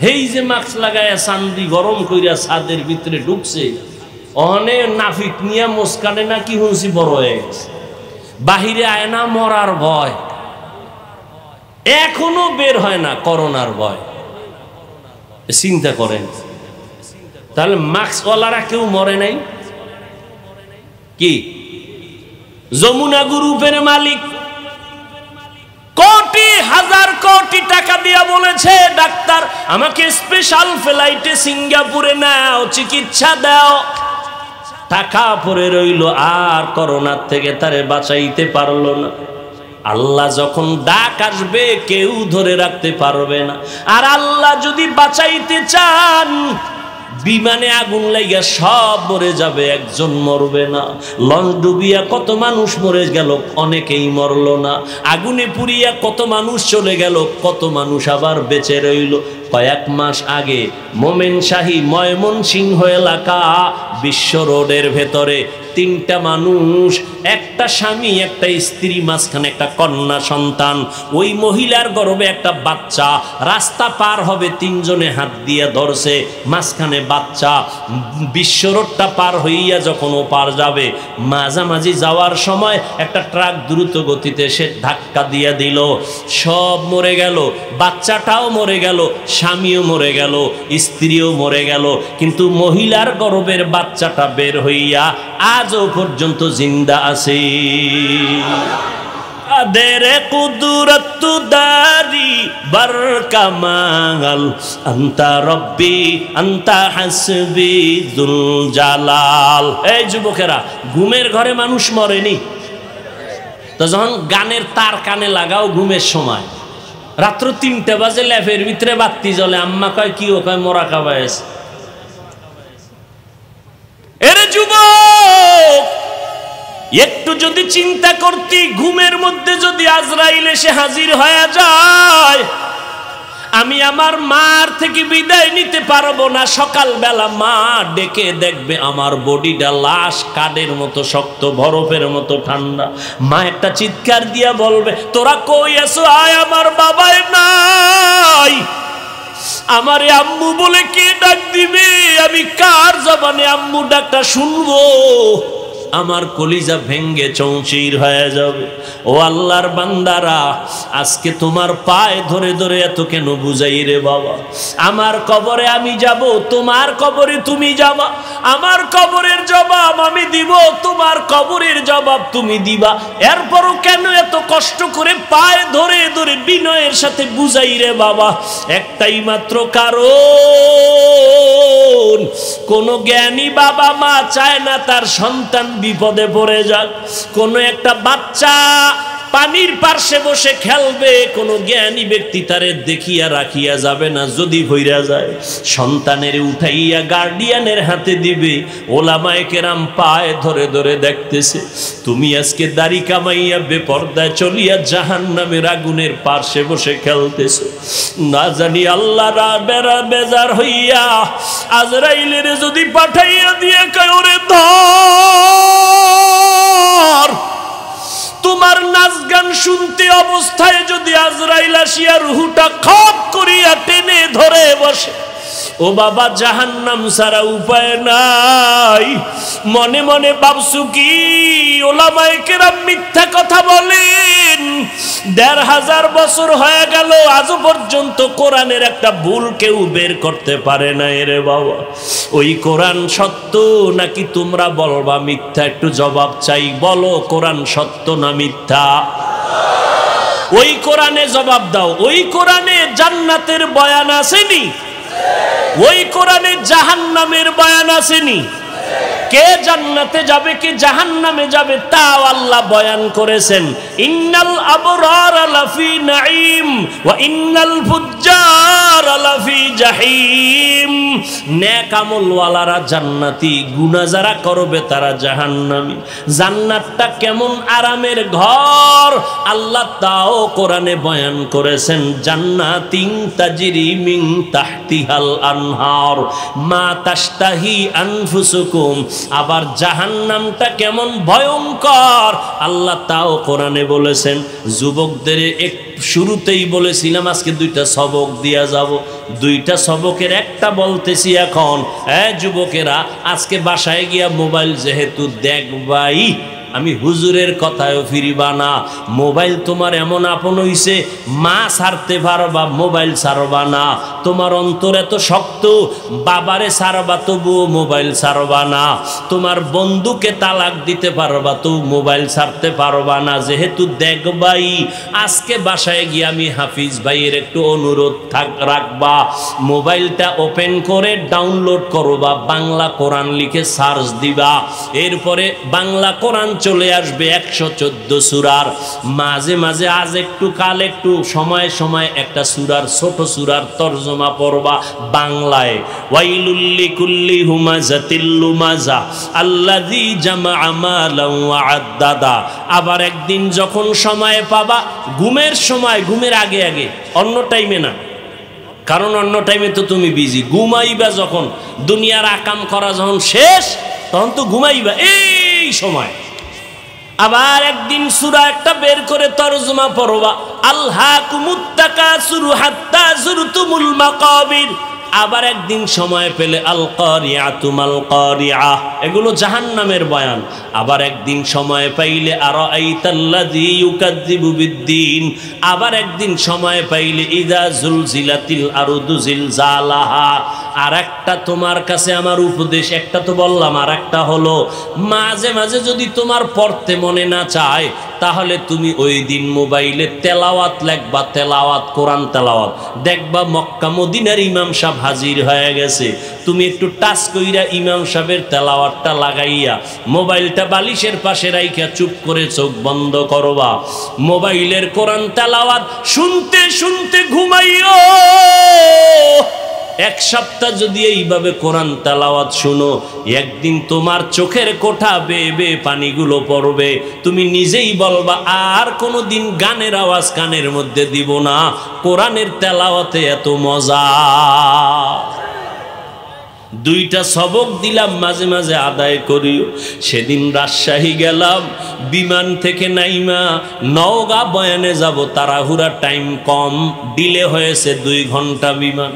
হেই যে মাস্ক লাগাইয়া চান্দি গরম কইরা ছাদের ভিতরে ঢুকছে, অনেক নাফিক নিয়া মুস্কানে নাকি হুঁসি বড় হয়ে গেছে। বাহিরে আয় না, মরার ভয়, এখনো বের হয় না করোনার ভয়। চিন্তা করেন, তাহলে মাস্কওয়ালারা কেউ মরে নাই? কি যমুনা গ্রুপের মালিক কোটি হাজার কোটি টাকা দিয়া বলেছে, ডাক্তার আমাকে স্পেশাল ফ্লাইটে সিঙ্গাপুরে নাও, চিকিৎসা দাও। টাকা পড়ে রইল, আর করোনার থেকে তারে বাঁচাইতে পারলো না। আল্লাহ যখন ডাক আসবে কেউ ধরে রাখতে পারবে না। আর আল্লাহ যদি বাঁচাইতে চান, বিমানে আগুন লাইগা সব মরে যাবে, একজন মরবে না। লঞ্চ ডুবিয়া কত মানুষ মরে গেল, অনেকেই মরল না। আগুনে পুড়িয়া কত মানুষ চলে গেল, কত মানুষ আবার বেঁচে রইল। কয়েক মাস আগে মোমেনশাহী ময়মনসিংহ এলাকা বিশ্ব রোডের ভেতরে তিনটা মানুষ, একটা স্বামী একটা স্ত্রী, মাঝখানে একটা কন্যা সন্তান। ওই মহিলার গর্ভে একটা বাচ্চা, রাস্তা পার হবে তিনজনে হাত দিয়ে ধরছে, মাঝখানে বাচ্চা। বিশ্ব রোডটা পার হইয়া যখন ও পার যাবে, মাঝামাঝি যাওয়ার সময় একটা ট্রাক দ্রুত গতিতে সে ধাক্কা দিয়ে দিল, সব মরে গেল। বাচ্চাটাও মরে গেল, স্বামীও মরে গেল, স্ত্রীও মরে গেল। কিন্তু মহিলার গর্ভের বাচ্চাটা বের হইয়া আজও পর্যন্ত জিন্দা আছে। কাদের কুদরত দারি বরকামাল, আনতা রব্বি আনতা হাসবি যুল জালাল। এই যুবকেরা, ঘুমের ঘরে মানুষ মরেনি তো? যখন গানের তার কানে লাগাও ঘুমের সময়, রাত্র ৩টা বাজে, ল্যাপের ভিতরে বাতি জ্বলে, আম্মা কয় কি? ও কয় মোরা খাবাইস। এরে যুবক, একটু যদি চিন্তা করতি, ঘুমের মধ্যে যদি আজরাইল এসে হাজির হয়ে যায়, আমি আমার মার থেকে বিদায় নিতে পারবো না। সকালবেলা মা ডেকে দেখবে আমার বডিটা লাশ, কাঠের মতো শক্ত, বরফের মতো ঠান্ডা। মা একটা চিৎকার দিয়া বলবে, তোরা কই আছো? আয়, আমার বাবাই নাই। আমারে আম্মু বলে কে ডাক দিবে? আমি কার জবানে আম্মু ডাকটা শুনবো? আমার কলিজা ভেঙ্গে চৌচির হয়ে যাবে। ও আল্লাহর বান্দারা, আজকে তোমার পায়ে ধরে ধরে এত কেন বুঝাই রে বাবা? আমার কবরে আমি যাব, তোমার কবরে তুমি যাবা। আমার কবরের জবাব আমি দিব, তোমার কবরের জবাব তুমি দিবা। এরপরও কেন এত কষ্ট করে পায়ে ধরে ধরে বিনয়ের সাথে বুঝাই রে বাবা? একটাই মাত্র কারণ, কোন জ্ঞানী বাবা মা চায় না তার সন্তান বিপদে পড়ে যাক। কোন একটা বাচ্চা পানির পার্শ্বে বসে খেলবে, কোনো জ্ঞানী ব্যক্তি তারে দেখিয়া রাখিয়া যাবে না, যদি ভইরা যায় সন্তানের উঠাইয়া গার্ডিয়ানের হাতে দিবে। ওলামায়ে কেরাম পায়ে ধরে ধরে দেখতেছে, তুমি আজকে দাড়ি কামাইয়া বেপর্দায় চলিয়া জাহান্নামের আগুনের পার্শ্বে বসে খেলতেছো। না জানি আল্লাহ বেজার হইয়া আজরাইলের যদি পাঠাইয়া দিয়ে কয় ওরে ধর, তোমার নাচ গান শুনতে অবস্থায় যদি আজরাইল আসিয়া রুহুটা খপ করিয়া টেনে ধরে বসে, ও বাবা জাহান্নাম ছাড়া উপায় নাই। মনে মনে ভাবছু কি ওলামায়ে কেরাম মিথ্যা কথা বলেন? ১৫০০ বছর হয়ে গেল, আজও পর্যন্ত কোরআনের একটা ভুল কেউ বের করতে পারে না রে বাবা। ওই কোরআন সত্য নাকি তোমরা বলবা মিথ্যা? একটু জবাব চাই, বলো কোরআন সত্য না মিথ্যা? ওই কোরআনে জবাব দাও। ওই কোরআনে জান্নাতের বয়ান আসেনি? ওই কোরআনে জাহান্নামের বয়ান আসেনি? কে জান্নাতে যাবে কে জাহান্নামে যাবে তাও আল্লাহ বয়ান করেছেন। ইন্নাল আবরার লাফি নাঈম ওয়া ইন্নাল ফুজ্জার লাফি জাহিম। নেক আমলওয়ালারা জান্নাতি, গুনাহ যারা করবে তারা জাহান্নামী। জান্নাতটা কেমন আরামের ঘর আল্লাহ তাও কোরআনে বয়ান করেছেন। জান্নাতিন তাজরি মিন তাহতিহাল আনহার মা তাশতাহি আনফুসুকুম। আবার জাহান্নামটা কেমন ভয়ঙ্কর আল্লাহ তাও কোরআনে বলেছেন। যুবকদের শুরুতেই বলেছিলাম আজকে দুইটা সবক দিয়া যাব। দুইটা সবকের একটা বলতেছি এখন। যুবকেরা, আজকে বাসায় গিয়া মোবাইল যেহেতু দেখবাই, আমি হুজুরের কথায়ও ফিরিবা না। মোবাইল তোমার এমন আপন হইছে, মা ছাড়তে পারবা, মোবাইল ছাড়বা না। তোমার অন্তর এত শক্ত, বাবারে ছাড়বা তবুও মোবাইল ছাড়বা না। তোমার বন্ধুকে তালাক দিতে পারবা তো মোবাইল ছাড়তে পারবা না। যেহেতু দেখবাই, আজকে বাসায় গিয়ে আমি হাফিজ ভাইয়ের একটু অনুরোধ রাখবা, মোবাইলটা ওপেন করে ডাউনলোড করবা, বাংলা কোরআন লিখে সার্চ দিবা। এরপরে বাংলা কোরআন চলে আসবে ১১৪ সূরার। মাঝে মাঝে আজ একটু কাল একটু সময় সময় একটা সূরার ছোট সূরার তরজমা পড়বা বাংলায়। ওয়াইলুল লিকুল্লি হুমাযাতিল লুমাযা আল্লাযী জামাআ মালান ওয়া আদ্দাদা। আবার একদিন যখন সময় পাবা, ঘুমের সময়, ঘুমের আগে আগে, অন্য টাইমে না, কারণ অন্য টাইমে তো তুমি বিজি। ঘুমাইবা যখন, দুনিয়ার আকাম করা যখন শেষ, তখন তো ঘুমাইবা এই সময়। আবার একদিন সূরা একটা বের করে তরজমা পড়বা, আলহাকুমুত তাকাসুর হাত্তা যুরতুমুল মাকাবির। আবার একদিন সময় পেলে আল কারিআতু মাল কারিআহ, এগুলো জাহান্নামের বয়ান। আবার একদিন সময় পাইলে আরাআইতাল্লাযী ইউকাযযিবু বিদ্দীন। আবার একদিন সময় পাইলে ইযা জুলজিলাতিল আরদু জিলজালাহা। আর একটা তোমার কাছে আমার উপদেশ, একটা তো বললাম, আর একটা হলো মাঝে মাঝে যদি তোমার পড়তে মনে না চায়, তাহলে তুমি ওই দিন মোবাইলে তেলাওয়াত লেখবা, তেলাওয়াত, কোরআন তেলাওয়াত। দেখবা মক্কা মদিনার ইমাম সাহেব হাজির হয়ে গেছে। তুমি একটু টাচ কইরা ইমাম সাহেবের তেলাওয়াতটা লাগাইয়া মোবাইলটা বালিশের পাশে রাইখা চুপ করে চোখ বন্ধ করবা। মোবাইলের কোরআন তেলাওয়াত শুনতে শুনতে ঘুমাইও। এক সপ্তাহ যদি এইভাবে কোরআন তেলাওয়াত শুনো, একদিন তোমার চোখের কোঠা বেয়ে বেয়ে পানিগুলো পড়বে। তুমি নিজেই বলবা আর কোনোদিন গানের আওয়াজ কানের মধ্যে দিব না, কোরআনের তেলাওয়াতে এত মজা। দুইটা সবক দিলাম, মাঝে মাঝে আদায় করিও। সেদিন রাজশাহী গেলাম, বিমান থেকে নাইমা নওগাঁ বয়ানে যাব, তাড়াহুড়া, টাইম কম, ডিলে হয়েছে 2 ঘন্টা বিমান।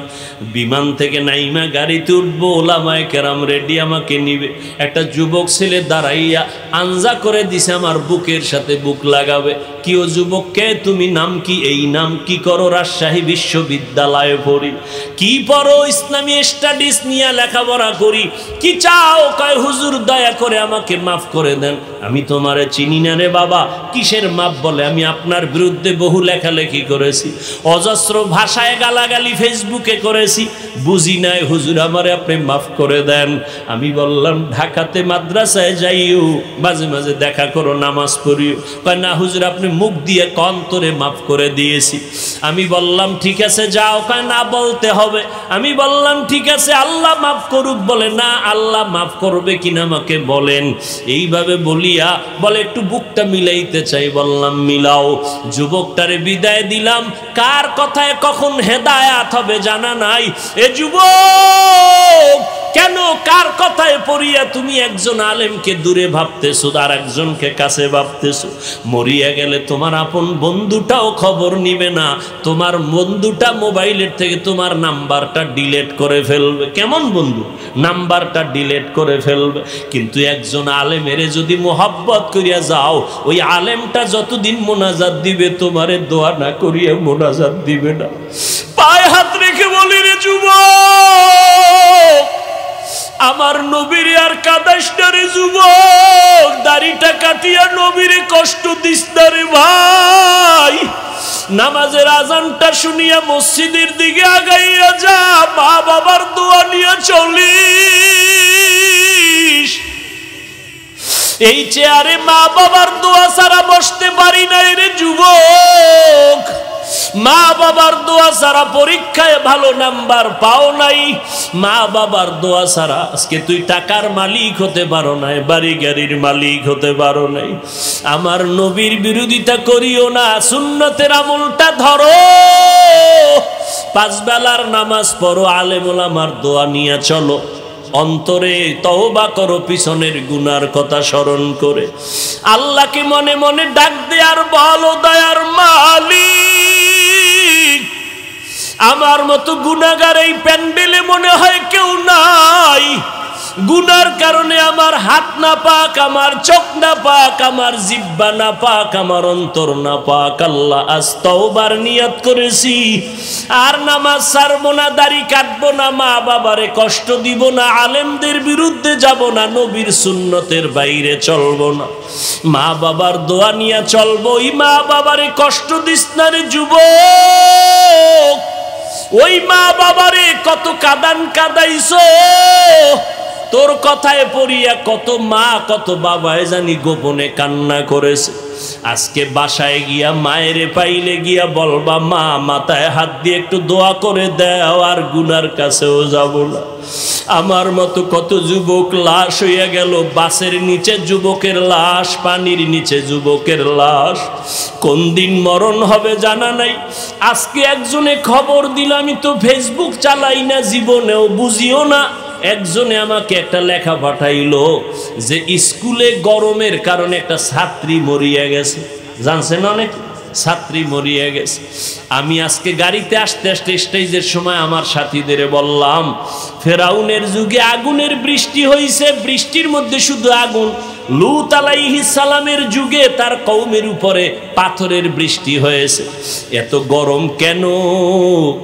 বিমান থেকে নাইমা গাড়িতে উঠবো, ওলামায়ে কেরাম রেডি, আমাকে নিবে। একটা যুবক ছেলে দাঁড়াইয়া আঞ্জা করে দিছে, আমার বুকের সাথে বুক লাগাবে। কি ও যুবক, কে তুমি, নাম কি? এই নাম। কি করো? রাজশাহী বিশ্ববিদ্যালয়ে পড়ি। কি পড়ো? ইসলামী স্টাডিজ নিয়ে লেখাপড়া করি। কি চাও? কয় হুজুর দয়া করে আমাকে মাফ করে দেন, আমি তোমারে চিনি না রে বাবা। কিসের মাপ? বলে আমি আপনার বিরুদ্ধে বহু লেখালেখি করেছি, অজস্র ভাষায় গালাগালি ফেসবুকে করেছি, বুঝি নাই হুজুর, আমারে আপনি মাফ করে দেন। আমি বললাম ঢাকাতে মাদ্রাসায় যাইও, মাঝে মাঝে দেখা করো, নামাজ পড়িও। কয় না হুজুর, আপনি মুখ দিয়ে অন্তরে মাফ করে দিয়েছি। আমি বললাম ঠিক আছে যাও। কয় না, বলতে হবে। আমি বললাম ঠিক আছে, আল্লাহ মাফ করুক। বলে না, আল্লাহ মাফ করবে কিনা আমাকে বলেন। এইভাবে বলিয়া বলে একটু বুকটা মিলাইতে চাই। বললাম মিলাও। যুবকটারে বিদায় দিলাম। কার কথায় কখন হেদায়াত হবে জানা নাই। এ যুবক, কেন কার কথায় পড়িয়া তুমি একজন আলেমকে দূরে ভাবতেছো, আর একজনকে কাছে ভাবতেছো? মরিয়া গেলে তোমার আপন বন্ধুটাও খবর নিবে না। তোমার বন্ধুটা মোবাইলের থেকে তোমার নাম্বারটা ডিলিট করে ফেলবে। কেমন বন্ধু? নাম্বারটা ডিলিট করে ফেলবে। কিন্তু একজন আলেমের যদি মোহাব্বত করিয়া যাও, ওই আলেমটা যতদিন মোনাজাত দিবে, তোমারে দোয়া না করিয়া মোনাজাত দিবে না। পায়ে হাত রেখে বলি রে যুবক, আমার নবীর আর কাদাস না রে যুবক, দাড়িটা কাটিয়া নবীরে কষ্ট দিস না রে ভাই। নামাজের আজানটা শুনিয়া মসজিদের দিকে আগাইয়া যা, মা বাবার দোয়া নিয়ে চলিস। এই চেয়ারে মা বাবার দোয়া ছাড়া বসতে পারি নাই রে যুবক। মা বাবার দোয়া ছাড়া পরীক্ষায় ভালো নাম্বার পাও নাই। মা বাবার দোয়া ছাড়া আজকে তুই টাকার মালিক হতে পারো নাই, বাড়ি গাড়ির মালিক হতে পারো নাই। আমার নবীর বিরোধিতা করিও না, সুন্নতের আমলটা ধরো, 5 বেলার নামাজ পড়ো, আলেম ওলামার দোয়া নিয়ে চলো, অন্তরে তওবা করো পিছনের গুনার কথা স্মরণ করে। আল্লাহকে মনে মনে ডাক দে আর বলো, দয়ার মালিক, আমার মতো গুনাহগার এই প্যান্ডেলে মনে হয় কেউ নাই। গুনার কারণে আমার হাত না পাক, আমার চোখ না পাক, আমার জিহ্বা না পাক, আমার অন্তর না পাক। আল্লাহ আজ তওবার নিয়ত করেছি, আর নামাজ ছাড়বো না, দাড়ি কাটবো না, মা বাবারে কষ্ট দিব না, আলেমদের বিরুদ্ধে যাব না, নবীর সুন্নতের বাইরে চলবো না, মা বাবার দোয়া নিয়ে চলবো। ওই মা বাবারে কষ্ট দিস না রে যুবক। ওই মা বাবারে কত কাদান কাদাইছো, তোর কথায় পড়িয়া কত মা কত বাবায় জানি গোপনে কান্না করেছে। আজকে বাসায় গিয়া মায়েরে পাইলে গিয়া বলবা, মা মাথায় হাত দিয়ে একটু দোয়া করে দাও, আর গুনার কাছেও যাব না। আমার মতো কত যুবক লাশ হইয়া গেল, বাসের নিচে যুবকের লাশ, পানির নিচে যুবকের লাশ। কোন দিন মরণ হবে জানা নাই। আজকে একজনে খবর দিল, আমি তো ফেসবুক চালাই না, জীবনেও বুঝিও না। একজনে আমাকে একটা লেখা পাঠাইলো যে স্কুলে গরমের কারণে একটা ছাত্রী মরিয়া গেছে। জানছেন, অনেক ছাত্রী মরিয়া গেছে। আমি আজকে গাড়িতে আসতে আসতে স্টেজের সময় আমার সাথীদের বললাম, ফেরাউনের যুগে আগুনের বৃষ্টি হয়েছে, বৃষ্টির মধ্যে শুধু আগুন। লূত আলাইহিস সালামের যুগে তার কওমের উপরে পাথরের বৃষ্টি হয়েছে। এত গরম কেন?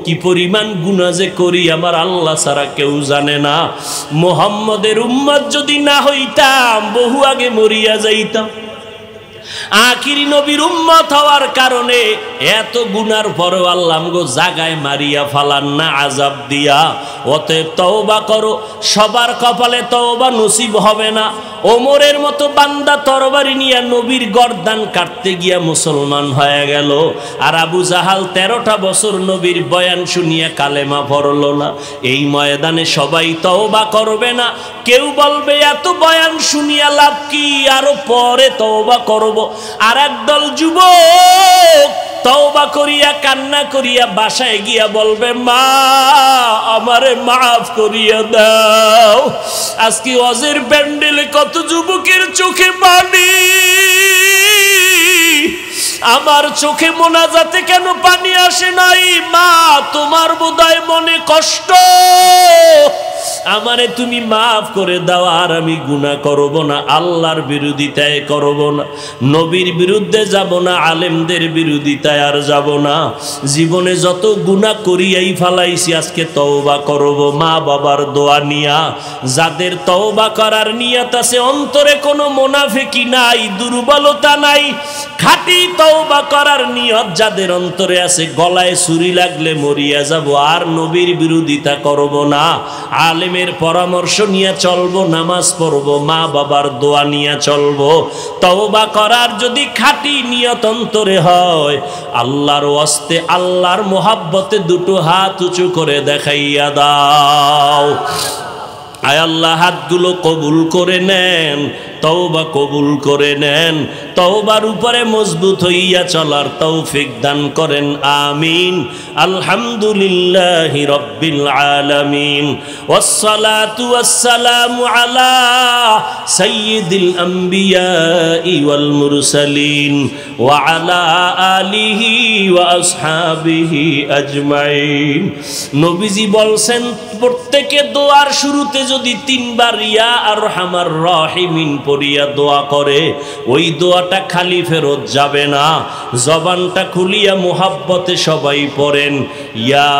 কি পরিমাণ গুনাহ যে করি আমার আল্লাহ ছাড়া কেউ জানে না। মুহাম্মদের উম্মত যদি না হইতাম, বহু আগে মরিয়া যাইতাম। আখিরি নবীর উম্মত হওয়ার কারণে এত গুনার পরেও আল্লাহ আমগো জাগায় মারিয়া ফালান না আযাব দিয়া। অতএব তওবা করো, সবার কপালে তওবা নসিব হবে না। ওমরের মতো বান্দা তরবারি নিয়ে নবীর গর্দান কাটতে গিয়া মুসলমান হয়ে গেল, আর আবু জাহাল 13টা বছর নবীর বয়ান শুনিয়া কালেমা পড়ল না। এই ময়দানে সবাই তওবা করবে না। কেউ বলবে এত বয়ান শুনিয়া লাভ কি, আরো পরে তওবা করব। আর একদল যুবক তওবা করিয়া কান্না করিয়া বাসায় গিয়া বলবে, মা আমার আমারে মাফ করিয়া দাও। আজকে ওয়াজের প্যান্ডেলে কত যুবকের চোখে পানি, আমার চোখে মোনাজাতে কেন পানি আসে নাই? মা, তোমার বোধহয় মনে কষ্ট, আমারে তুমি মাফ করে দাও। আর আমি গুনাহ করব না, আল্লাহর বিরোধিতায় করব না, নবীর বিরুদ্ধে যাব না, আলেমদের বিরোধিতায় আর যাব না। জীবনে যত গুনাহ করিয়াই ফালাইছি আজকে তওবা করব মা বাবার দোয়া নিয়া। যাদের তওবা করার নিয়ত আছে, অন্তরে কোনো মুনাফিকি নাই, দুর্বলতা নাই, খাঁটি তওবা করার নিয়ত যাদের অন্তরে আছে, গলায় ছুরি লাগলে মরিয়া যাব, আর নবীর বিরোধিতা করব না, আলেমের পরামর্শ নিয়ে চলবো, নামাজ পড়বো, মা বাবার দোয়া নিয়ে চলবো। তওবা করার যদি খাঁটি নিয়ত অন্তরে হয়, আল্লাহর ওয়াস্তে, আল্লাহর মোহাব্বতে দুটো হাত উঁচু করে দেখাইয়া দাও। আয় আল্লাহ, হাতগুলো কবুল করে নেন, তওবা কবুল করে নেন, তওবার উপরে মজবুত হইয়া চলার তৌফিক দান করেন, আমিন। আলহামদুলিল্লাহি রাব্বিল আলামিন, ওয়াসসালাতু ওয়াসসালামু আলা সাইয়্যিদিল আম্বিয়াই ওয়াল মুরসালিন ওয়া আলা আলিহি ওয়া আসহাবিহি আজমাইন। নবীজি বলছেন, প্রত্যেকে দোয়ার শুরুতে যদি 3 বার ইয়া আরহামার রাহিমিন পড়িয়া দোয়া করে, ওই দোয়াটা খালি ফেরত যাবে না। জবানটা খুলিয়া মুহাব্বতে সবাই পড়েন, ইয়া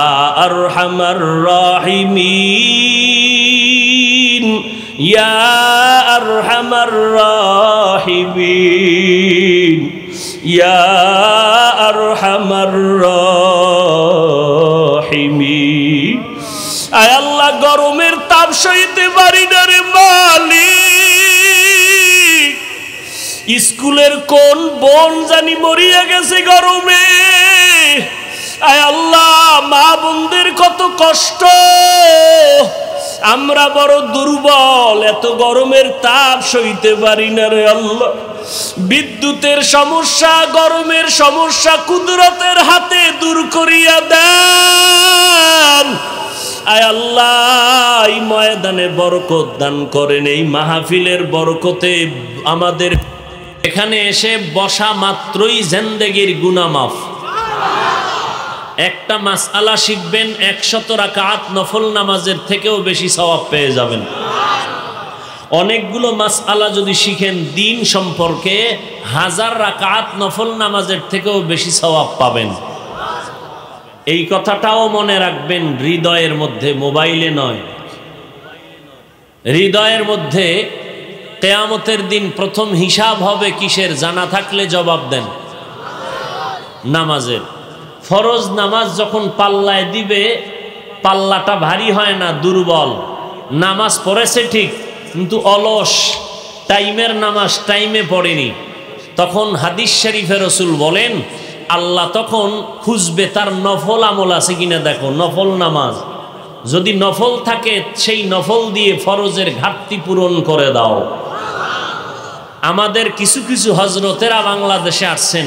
আরহামার রাহিমিন, ইয়া আরহামার রাহিমিন, ইয়া আরহামার রাহিমিন। আয় আল্লাহ, গরমের তাপ সইতে পারি না রে মালিক। স্কুলের কোন বোন জানি মরিয়া গেছে গরমে। আয় আল্লাহ, মা বোনদের কত কষ্ট, আমরা বড় দুর্বল, এত গরমের তাপ সইতে পারি না রে আল্লাহ। বিদ্যুতের সমস্যা, গরমের সমস্যা কুদরতের হাতে দূর করিয়া দেন। আয় আল্লাহ, এই ময়দানে বরকত দান করেন, এই মাহফিলের বরকতে আমাদের এখানে এসে বসা মাত্রই জিন্দেগির গুনাহ মাফ। একটা মাসআলা শিখবেন, 100 রাকাত নফল নামাজের থেকেও বেশি সওয়াব পেয়ে যাবেন। অনেকগুলো মাসআলা যদি শিখেন দিন সম্পর্কে, 1000 রাকাত নফল নামাজের থেকেও বেশি সওয়াব পাবেন। এই কথাটাও মনে রাখবেন, হৃদয়ের মধ্যে, মোবাইলে নয়, হৃদয়ের মধ্যে। কিয়ামতের দিন প্রথম হিসাব হবে কিসের? জানা থাকলে জবাব দেন, নামাজের। ফরজ নামাজ যখন পাল্লায় দিবে, পাল্লাটা ভারী হয় না, দুর্বল। নামাজ পড়েছে ঠিক, কিন্তু অলস, টাইমের নামাজ টাইমে পড়েনি। তখন হাদিস শরীফে রাসূল বলেন, আল্লাহ তখন খুঁজবে তার নফল আমল আছে কিনা দেখো, নফল নামাজ যদি নফল থাকে, সেই নফল দিয়ে ফরজের ঘাটতি পূরণ করে দাও। আমাদের কিছু কিছু হজরতেরা বাংলাদেশে আসছেন,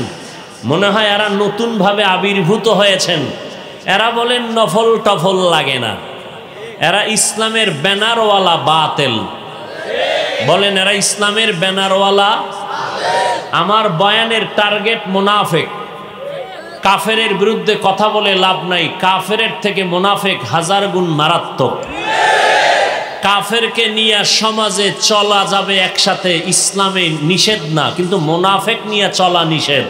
মনে হয় এরা নতুনভাবে আবির্ভূত হয়েছেন। এরা বলেন নফল টফল লাগে না, এরা ইসলামের ব্যানারওয়ালা বাতেল। বলেন এরা ইসলামের ব্যানারওয়ালা। আমার বয়ানের টার্গেট মুনাফিক। কাফেরের বিরুদ্ধে কথা বলে লাভ নাই, কাফেরের থেকে মুনাফিক 1000 গুণ মারাত্মক। কাফেরকে নিয়ে সমাজে চলা যাবে একসাথে, ইসলামে নিষেধ না, কিন্তু মুনাফিক নিয়ে চলা নিষেধ।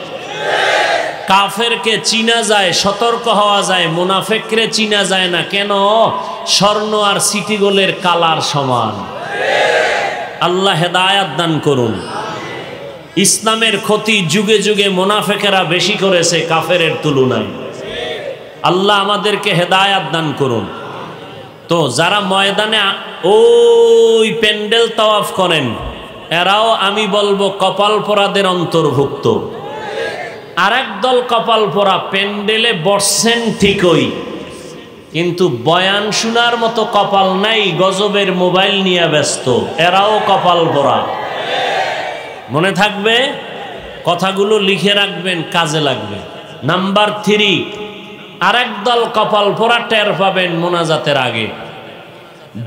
কাফেরকে চিনা যায়, সতর্ক হওয়া যায়, মুনাফিকরে চিনা যায় না। কেন? স্বর্ণ আর সিটি গোল্ডের কালার সমান। আল্লাহ হেদায়াত দান করুন। ইসলামের ক্ষতি যুগে যুগে মুনাফিকেরা বেশি করেছে কাফেরের তুলনায়। আল্লাহ আমাদেরকে হেদায়াত দান করুন। তো যারা ময়দানে ওই প্যান্ডেল তাওয়াফ করেন, এরাও আমি বলবো কপাল পোড়াদের অন্তর্ভুক্ত। আরেক দল কপাল পোড়া, প্যান্ডেলে বসছেন ঠিকই, কিন্তু বয়ান শোনার মতো কপাল নাই, গজবের মোবাইল নিয়ে ব্যস্ত। এরাও কপাল পোড়া। মনে থাকবে, কথাগুলো লিখে রাখবেন, কাজে লাগবে। নাম্বার 3, আরেক দল কপাল পোড়া টের পাবেন মোনাজাতের আগে।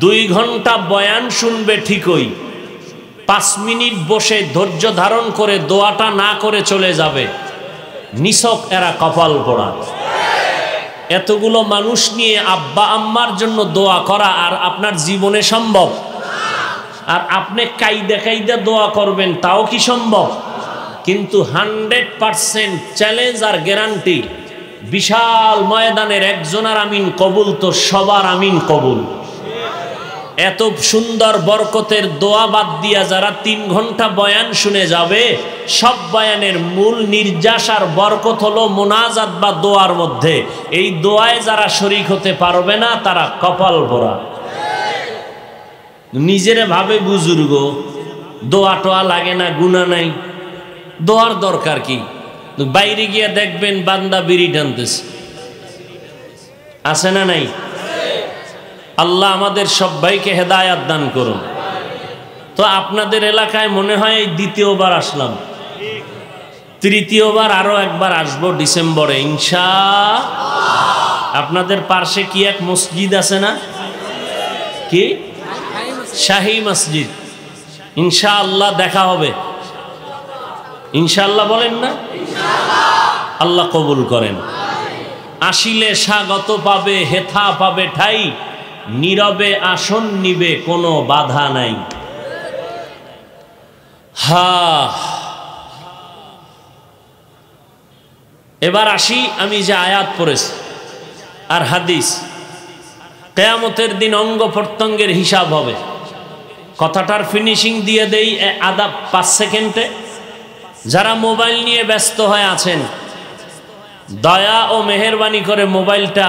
2 ঘন্টা বয়ান শুনবে ঠিকই, 5 মিনিট বসে ধৈর্য ধারণ করে দোয়াটা না করে চলে যাবে। নিছক এরা কপাল পোড়া। এতগুলো মানুষ নিয়ে আব্বা আম্মার জন্য দোয়া করা আর আপনার জীবনে সম্ভব? আর আপনি কাইদা কাইদা দোয়া করবেন, তাও কি সম্ভব? কিন্তু 100% চ্যালেঞ্জ আর গ্যারান্টি, বিশাল ময়দানের একজনের আমিন কবুল তো সবার আমিন কবুল। এত সুন্দর বরকতের দোয়া বাদ দিয়া যারা 3 ঘন্টা বয়ান শুনে যাবে, সব বয়ানের মূল নির্যাস আর বরকত হলো মোনাজাত বা দোয়ার মধ্যে। এই দোয়ায় যারা শরীক হতে পারবে না তারা কপাল পোড়া। নিজেরে ভাবে বুজুর্গ, দোয়া টোয়া লাগে না, গুনাহ নাই, দোয়ার দরকার কি? বাইরে গিয়ে দেখবেন বান্দা বিড়ি টানতেছে, আছে না নাই? আল্লাহ আমাদের সবাইকে হেদায়াত দান করুন। তো আপনাদের এলাকায় মনে হয় এই 2য় বার আসলাম, 3য় বার আরো একবার আসবো ডিসেম্বরে ইনশাআল্লাহ। আপনাদের পাশে কি এক মসজিদ আছে না? কি? শাহী মসজিদ। ইনশাআল্লাহ দেখা হবে। ইনশাআল্লাহ বলেন না? আল্লাহ কবুল করেন। আসিলে স্বাগত পাবে, হেথা পাবে ঠাই, নীরবে আসন নিবে কোনো বাধা নাই। এবার আসি আমি যে আয়াত পড়েছি আর হাদিস, কিয়ামতের দিন অঙ্গ প্রত্যঙ্গের হিসাব হবে। কথাটার ফিনিশিং দিয়ে দেই আধা 5 সেকেন্ডে। যারা মোবাইল নিয়ে ব্যস্ত হয়ে আছেন, দয়া ও মেহেরবানি করে মোবাইলটা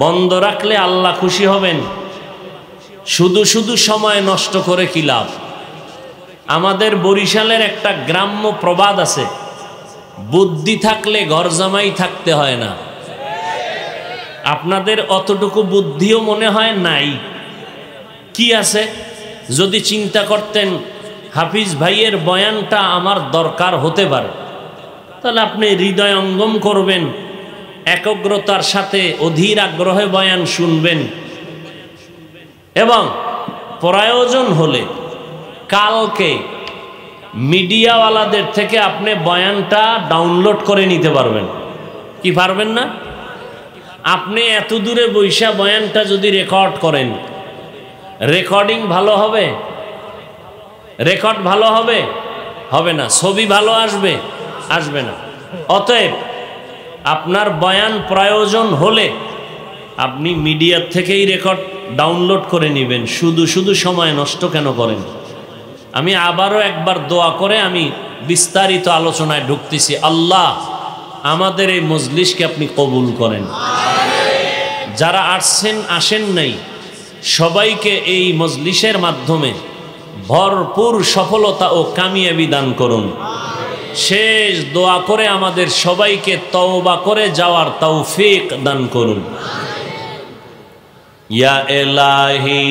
বন্ধ রাখলে আল্লাহ খুশি হবেন। শুধু শুধু সময় নষ্ট করে কি লাভ? আমাদের বরিশালের একটা গ্রাম্য প্রবাদ আছে, বুদ্ধি থাকলে ঘর জামাই থাকতে হয় না। আপনাদের অতটুকু বুদ্ধিও মনে হয় নাই। কি আছে? যদি চিন্তা করতেন হাফিজ ভাইয়ের বয়ানটা আমার দরকার হতে পারে, তাহলে আপনি হৃদয় অঙ্গম করবেন, একাগ্রতার সাথে অধীর আগ্রহে বয়ান শুনবেন এবং প্রয়োজন হলে কালকে মিডিয়াওয়ালাদের থেকে আপনি বয়ানটা ডাউনলোড করে নিতে পারবেন। কি পারবেন না? আপনি এত দূরে বৈশা বয়ানটা যদি রেকর্ড করেন, রেকর্ডিং ভালো হবে? রেকর্ড ভালো হবে? হবে না। ছবি ভালো আসবে? আসবে না। অতএব আপনার বয়ান প্রয়োজন হলে আপনি মিডিয়ার থেকেই রেকর্ড ডাউনলোড করে নেবেন। শুধু শুধু সময় নষ্ট কেন করেন? আমি আবারও একবার দোয়া করে আমি বিস্তারিত আলোচনায় ঢুকতেছি। আল্লাহ আমাদের এই মজলিসকে আপনি কবুল করেন। যারা আসছেন আসেন নাই, সবাইকে এই মজলিসের মাধ্যমে ভরপুর সফলতা ও কামিয়াবি দান করুন। শেষ দোয়া করে আমাদের সবাইকে তওবা করে যাওয়ার তৌফিক দান করুন। या इलाही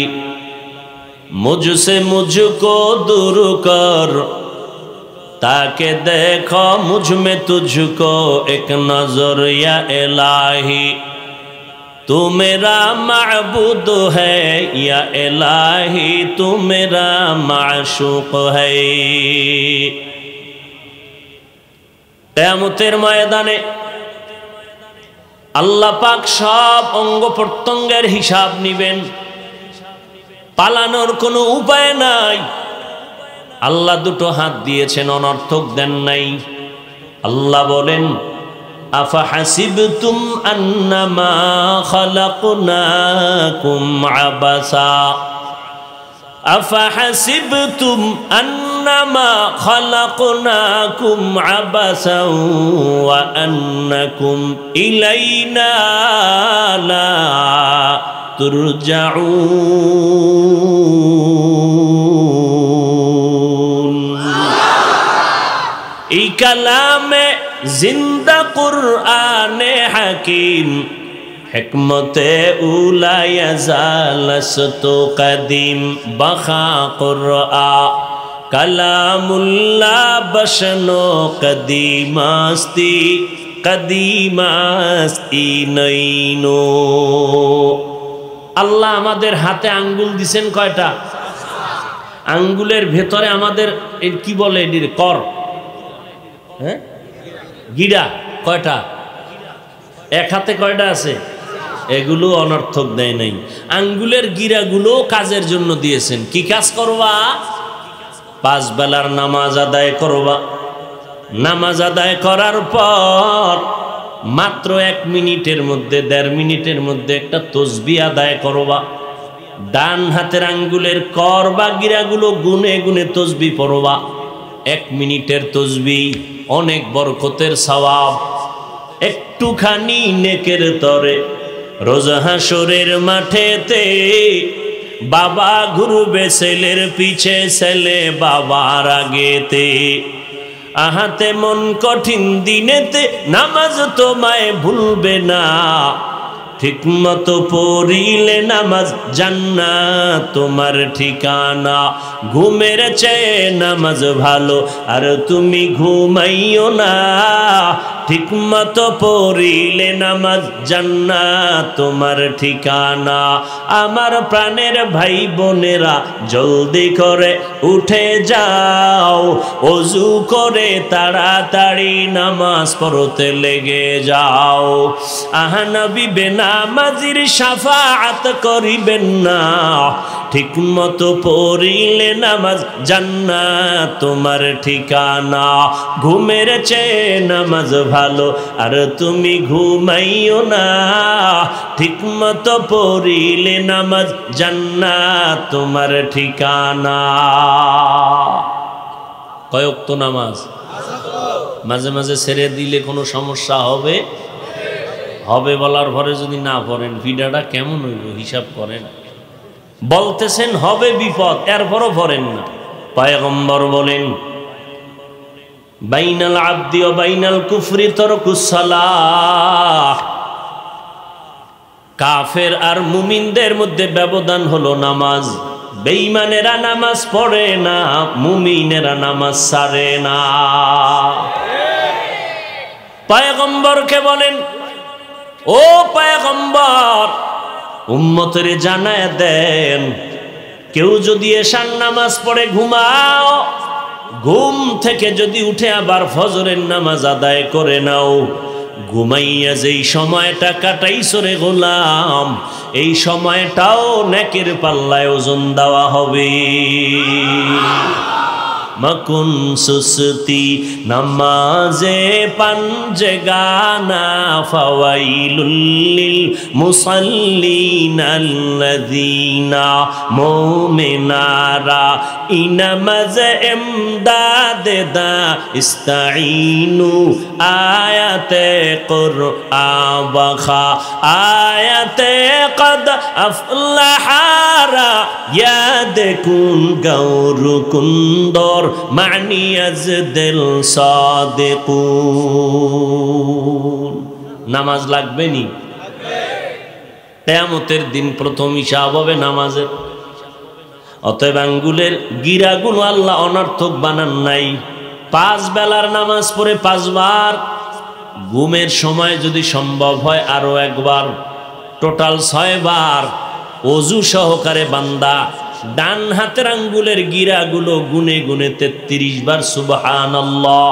मुझसे मुझको दूर कर, ताकि देखो मुझ में तुझको एक नजर। या इलाही तू मेरा माबूद है, या इलाही तू मेरा माशूक है। কিয়ামতের ময়দানে আল্লাহ পাক সব অঙ্গ প্রত্যঙ্গের হিসাব নিবেন। পালানোর কোনো উপায় নাই। আল্লাহ দুটো হাত দিয়েছেন, অনর্থক দেন নাই। আল্লাহ বলেন, আফা হাসিবতুম আন্নামা খালাকনাকুম আবাসা, আফা হাসিবতুম আন্নামা খালাকনাকুম আবাসা ওয়া আন্নাকুম ইলাইনা লা তুরজাউন। এই কালামে জিন্দা কুরআনে হাকিম, হিকমতে উলা ইয়াজালসতু কদিম, বখা কুরআ কালামুল্লাহ বশনো কদিমাস্তি কাদিমাস ইনাইনো। আল্লাহ আমাদের হাতে আঙ্গুল দিছেন কয়টা? আঙ্গুলের ভেতরে আমাদের কি বলে এটির কর, হ্যাঁ গিরা কয়টা? এক হাতে কয়টা আছে? এগুলো অনর্থক দেয় নাই। আঙ্গুলের গিরাগুলো কাজের জন্য দিয়েছেন। কি কাজ করবা? 5 বেলার নামাজ আদায় করবা। নামাজ আদায় করার পর মাত্র 1 মিনিটের মধ্যে 1.5 মিনিটের মধ্যে একটা তসবিহ আদায় করবা। ডান হাতের আঙ্গুলের কর বা গিরাগুলো গুনে গুনে তসবিহ পড়বা। 1 মিনিটের তসবিহ, অনেক বরকতের সওয়াব, একটুখানি নেকের তরে। রোজ হাসরের মাঠেতে বাবা ঘুরবে ছেলের পিছে, ছেলে বাবার আগেতে। আহাতে মন কঠিন দিনেতে নামাজ তোমায় ভুলবে না। ঠিক মতো পড়িলে নামাজ জান্নাত তোমার ঠিকানা। ঘুমের চেয়ে নামাজ ভালো আর তুমি ঘুমাইও না। ঠিক মতো পড়িলে নামাজ জান্নাত তোমার ঠিকানা। আমার প্রাণের ভাই বোনেরা জলদি করে উঠে যাও, ওযু করে তাড়াতাড়ি নামাজ পড়তে লেগে যাও। আহা নবী বেনামাজির শাফাআত করিবেন না। ঠিক মতো পড়িলে নামাজ জান্নাত তোমার ঠিকানা। ঘুমের চেয়ে নামাজ ভালো আর তুমি ঘুমাইও না। ঠিক মতো পড়িলে নামাজ জান্নাত তোমার ঠিকানা। কয় ওয়াক্ত নামাজ? মাঝে মাঝে ছেড়ে দিলে কোনো সমস্যা হবে? হবে বলার পরে যদি না পড়েন ভিডাটা কেমন হইব হিসাব করেন। বলতেছেন হবে বিপদ, এরপরও পড়েন না। পয়গম্বর বলেন বাইনাল আবদি ওয়া বাইনাল কুফরি তারকুস সালাহ। কাফের আর মুমিনদের মধ্যে ব্যবধান হলো নামাজ। বেঈমানেরা নামাজ পড়ে না, মুমিনেরা নামাজ ছাড়ে না। পয়গম্বরকে বলেন, ও পয়গম্বর, উম্মতের জানায় দেন, কেউ যদি এশার নামাজ পড়ে ঘুমাও, ঘুম থেকে যদি উঠে আবার ফজরের নামাজ আদায় করে নাও, ঘুমাইয়া যেই সময়টা কাটাইছো রে গোলাম, এই সময়টাও নেকের পাল্লায় ওজন দেওয়া হবে। মকুন সুস্তি নামাজে পাঞ্জগানা ফাওয়াইলুল লিল মুসাল্লিন আল্লাযীনা মুমিনারা ইনামাজ ইমদাদ দা ইস্তাঈনু আয়াতে কুরআন ওয়া আয়াতে কদ আফলাহারা ইয়াদকুন গৌরকুন্দর মানি আজদিল সাদিকুন। নামাজ লাগবে নি? কিয়ামতের দিন প্রথম হিসাব হবে নামাজের। অতএব আঙ্গুলের গিরাগুলো আল্লাহ অনর্থক বানান নাই। 5 বেলার নামাজ পড়ে 5 বার, ঘুমের সময় যদি সম্ভব হয় আরো 1 বার, টোটাল 6 বার ওযু সহকারে বান্দা ডান হাতের আঙ্গুলের গিরাগুলো গুনে গুনে 33 বার সুবহানাল্লাহ,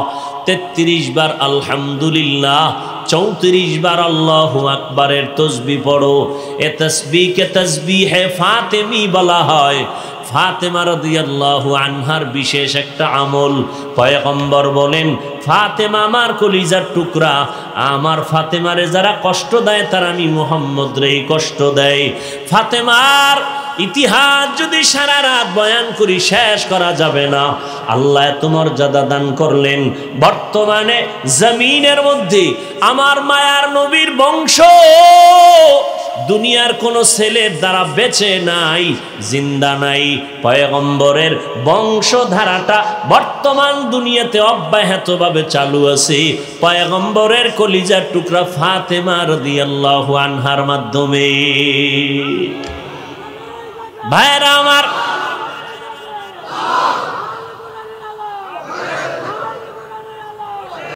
33 বার আলহামদুলিল্লাহ, 34 বার আল্লাহু আকবারের তাসবিহ পড়ো। এ তাসবিহকে তাসবিহে ফাতেমি বলা হয়। ফাতেমা রাদিয়াল্লাহু আনহার বিশেষ একটা আমল। পয়গম্বর বলেন, ফাতেমা আমার কলিজার টুকরা, আমার ফাতেমারে যারা কষ্ট দেয় তারা আমি মুহাম্মদ রে কষ্ট দেয়। ফাতেমার ইতিহাস যদি সারা রাত বয়ান করি শেষ করা যাবে না। আল্লাহ এত মর্যাদা দান করলেন। বর্তমানে জমিনের মধ্যে আমার মায়ার নবীর বংশ দুনিয়ার কোন ছেলের দ্বারা বেঁচে নাই, জিন্দা নাই। পয়গম্বরের বংশধারাটা বর্তমান দুনিয়াতে অব্যাহতভাবে চালু আছে পয়গম্বরের কলিজার টুকরা ফাতেমা রাদিয়াল্লাহু আনহার মাধ্যমে। ভাইরা আমার,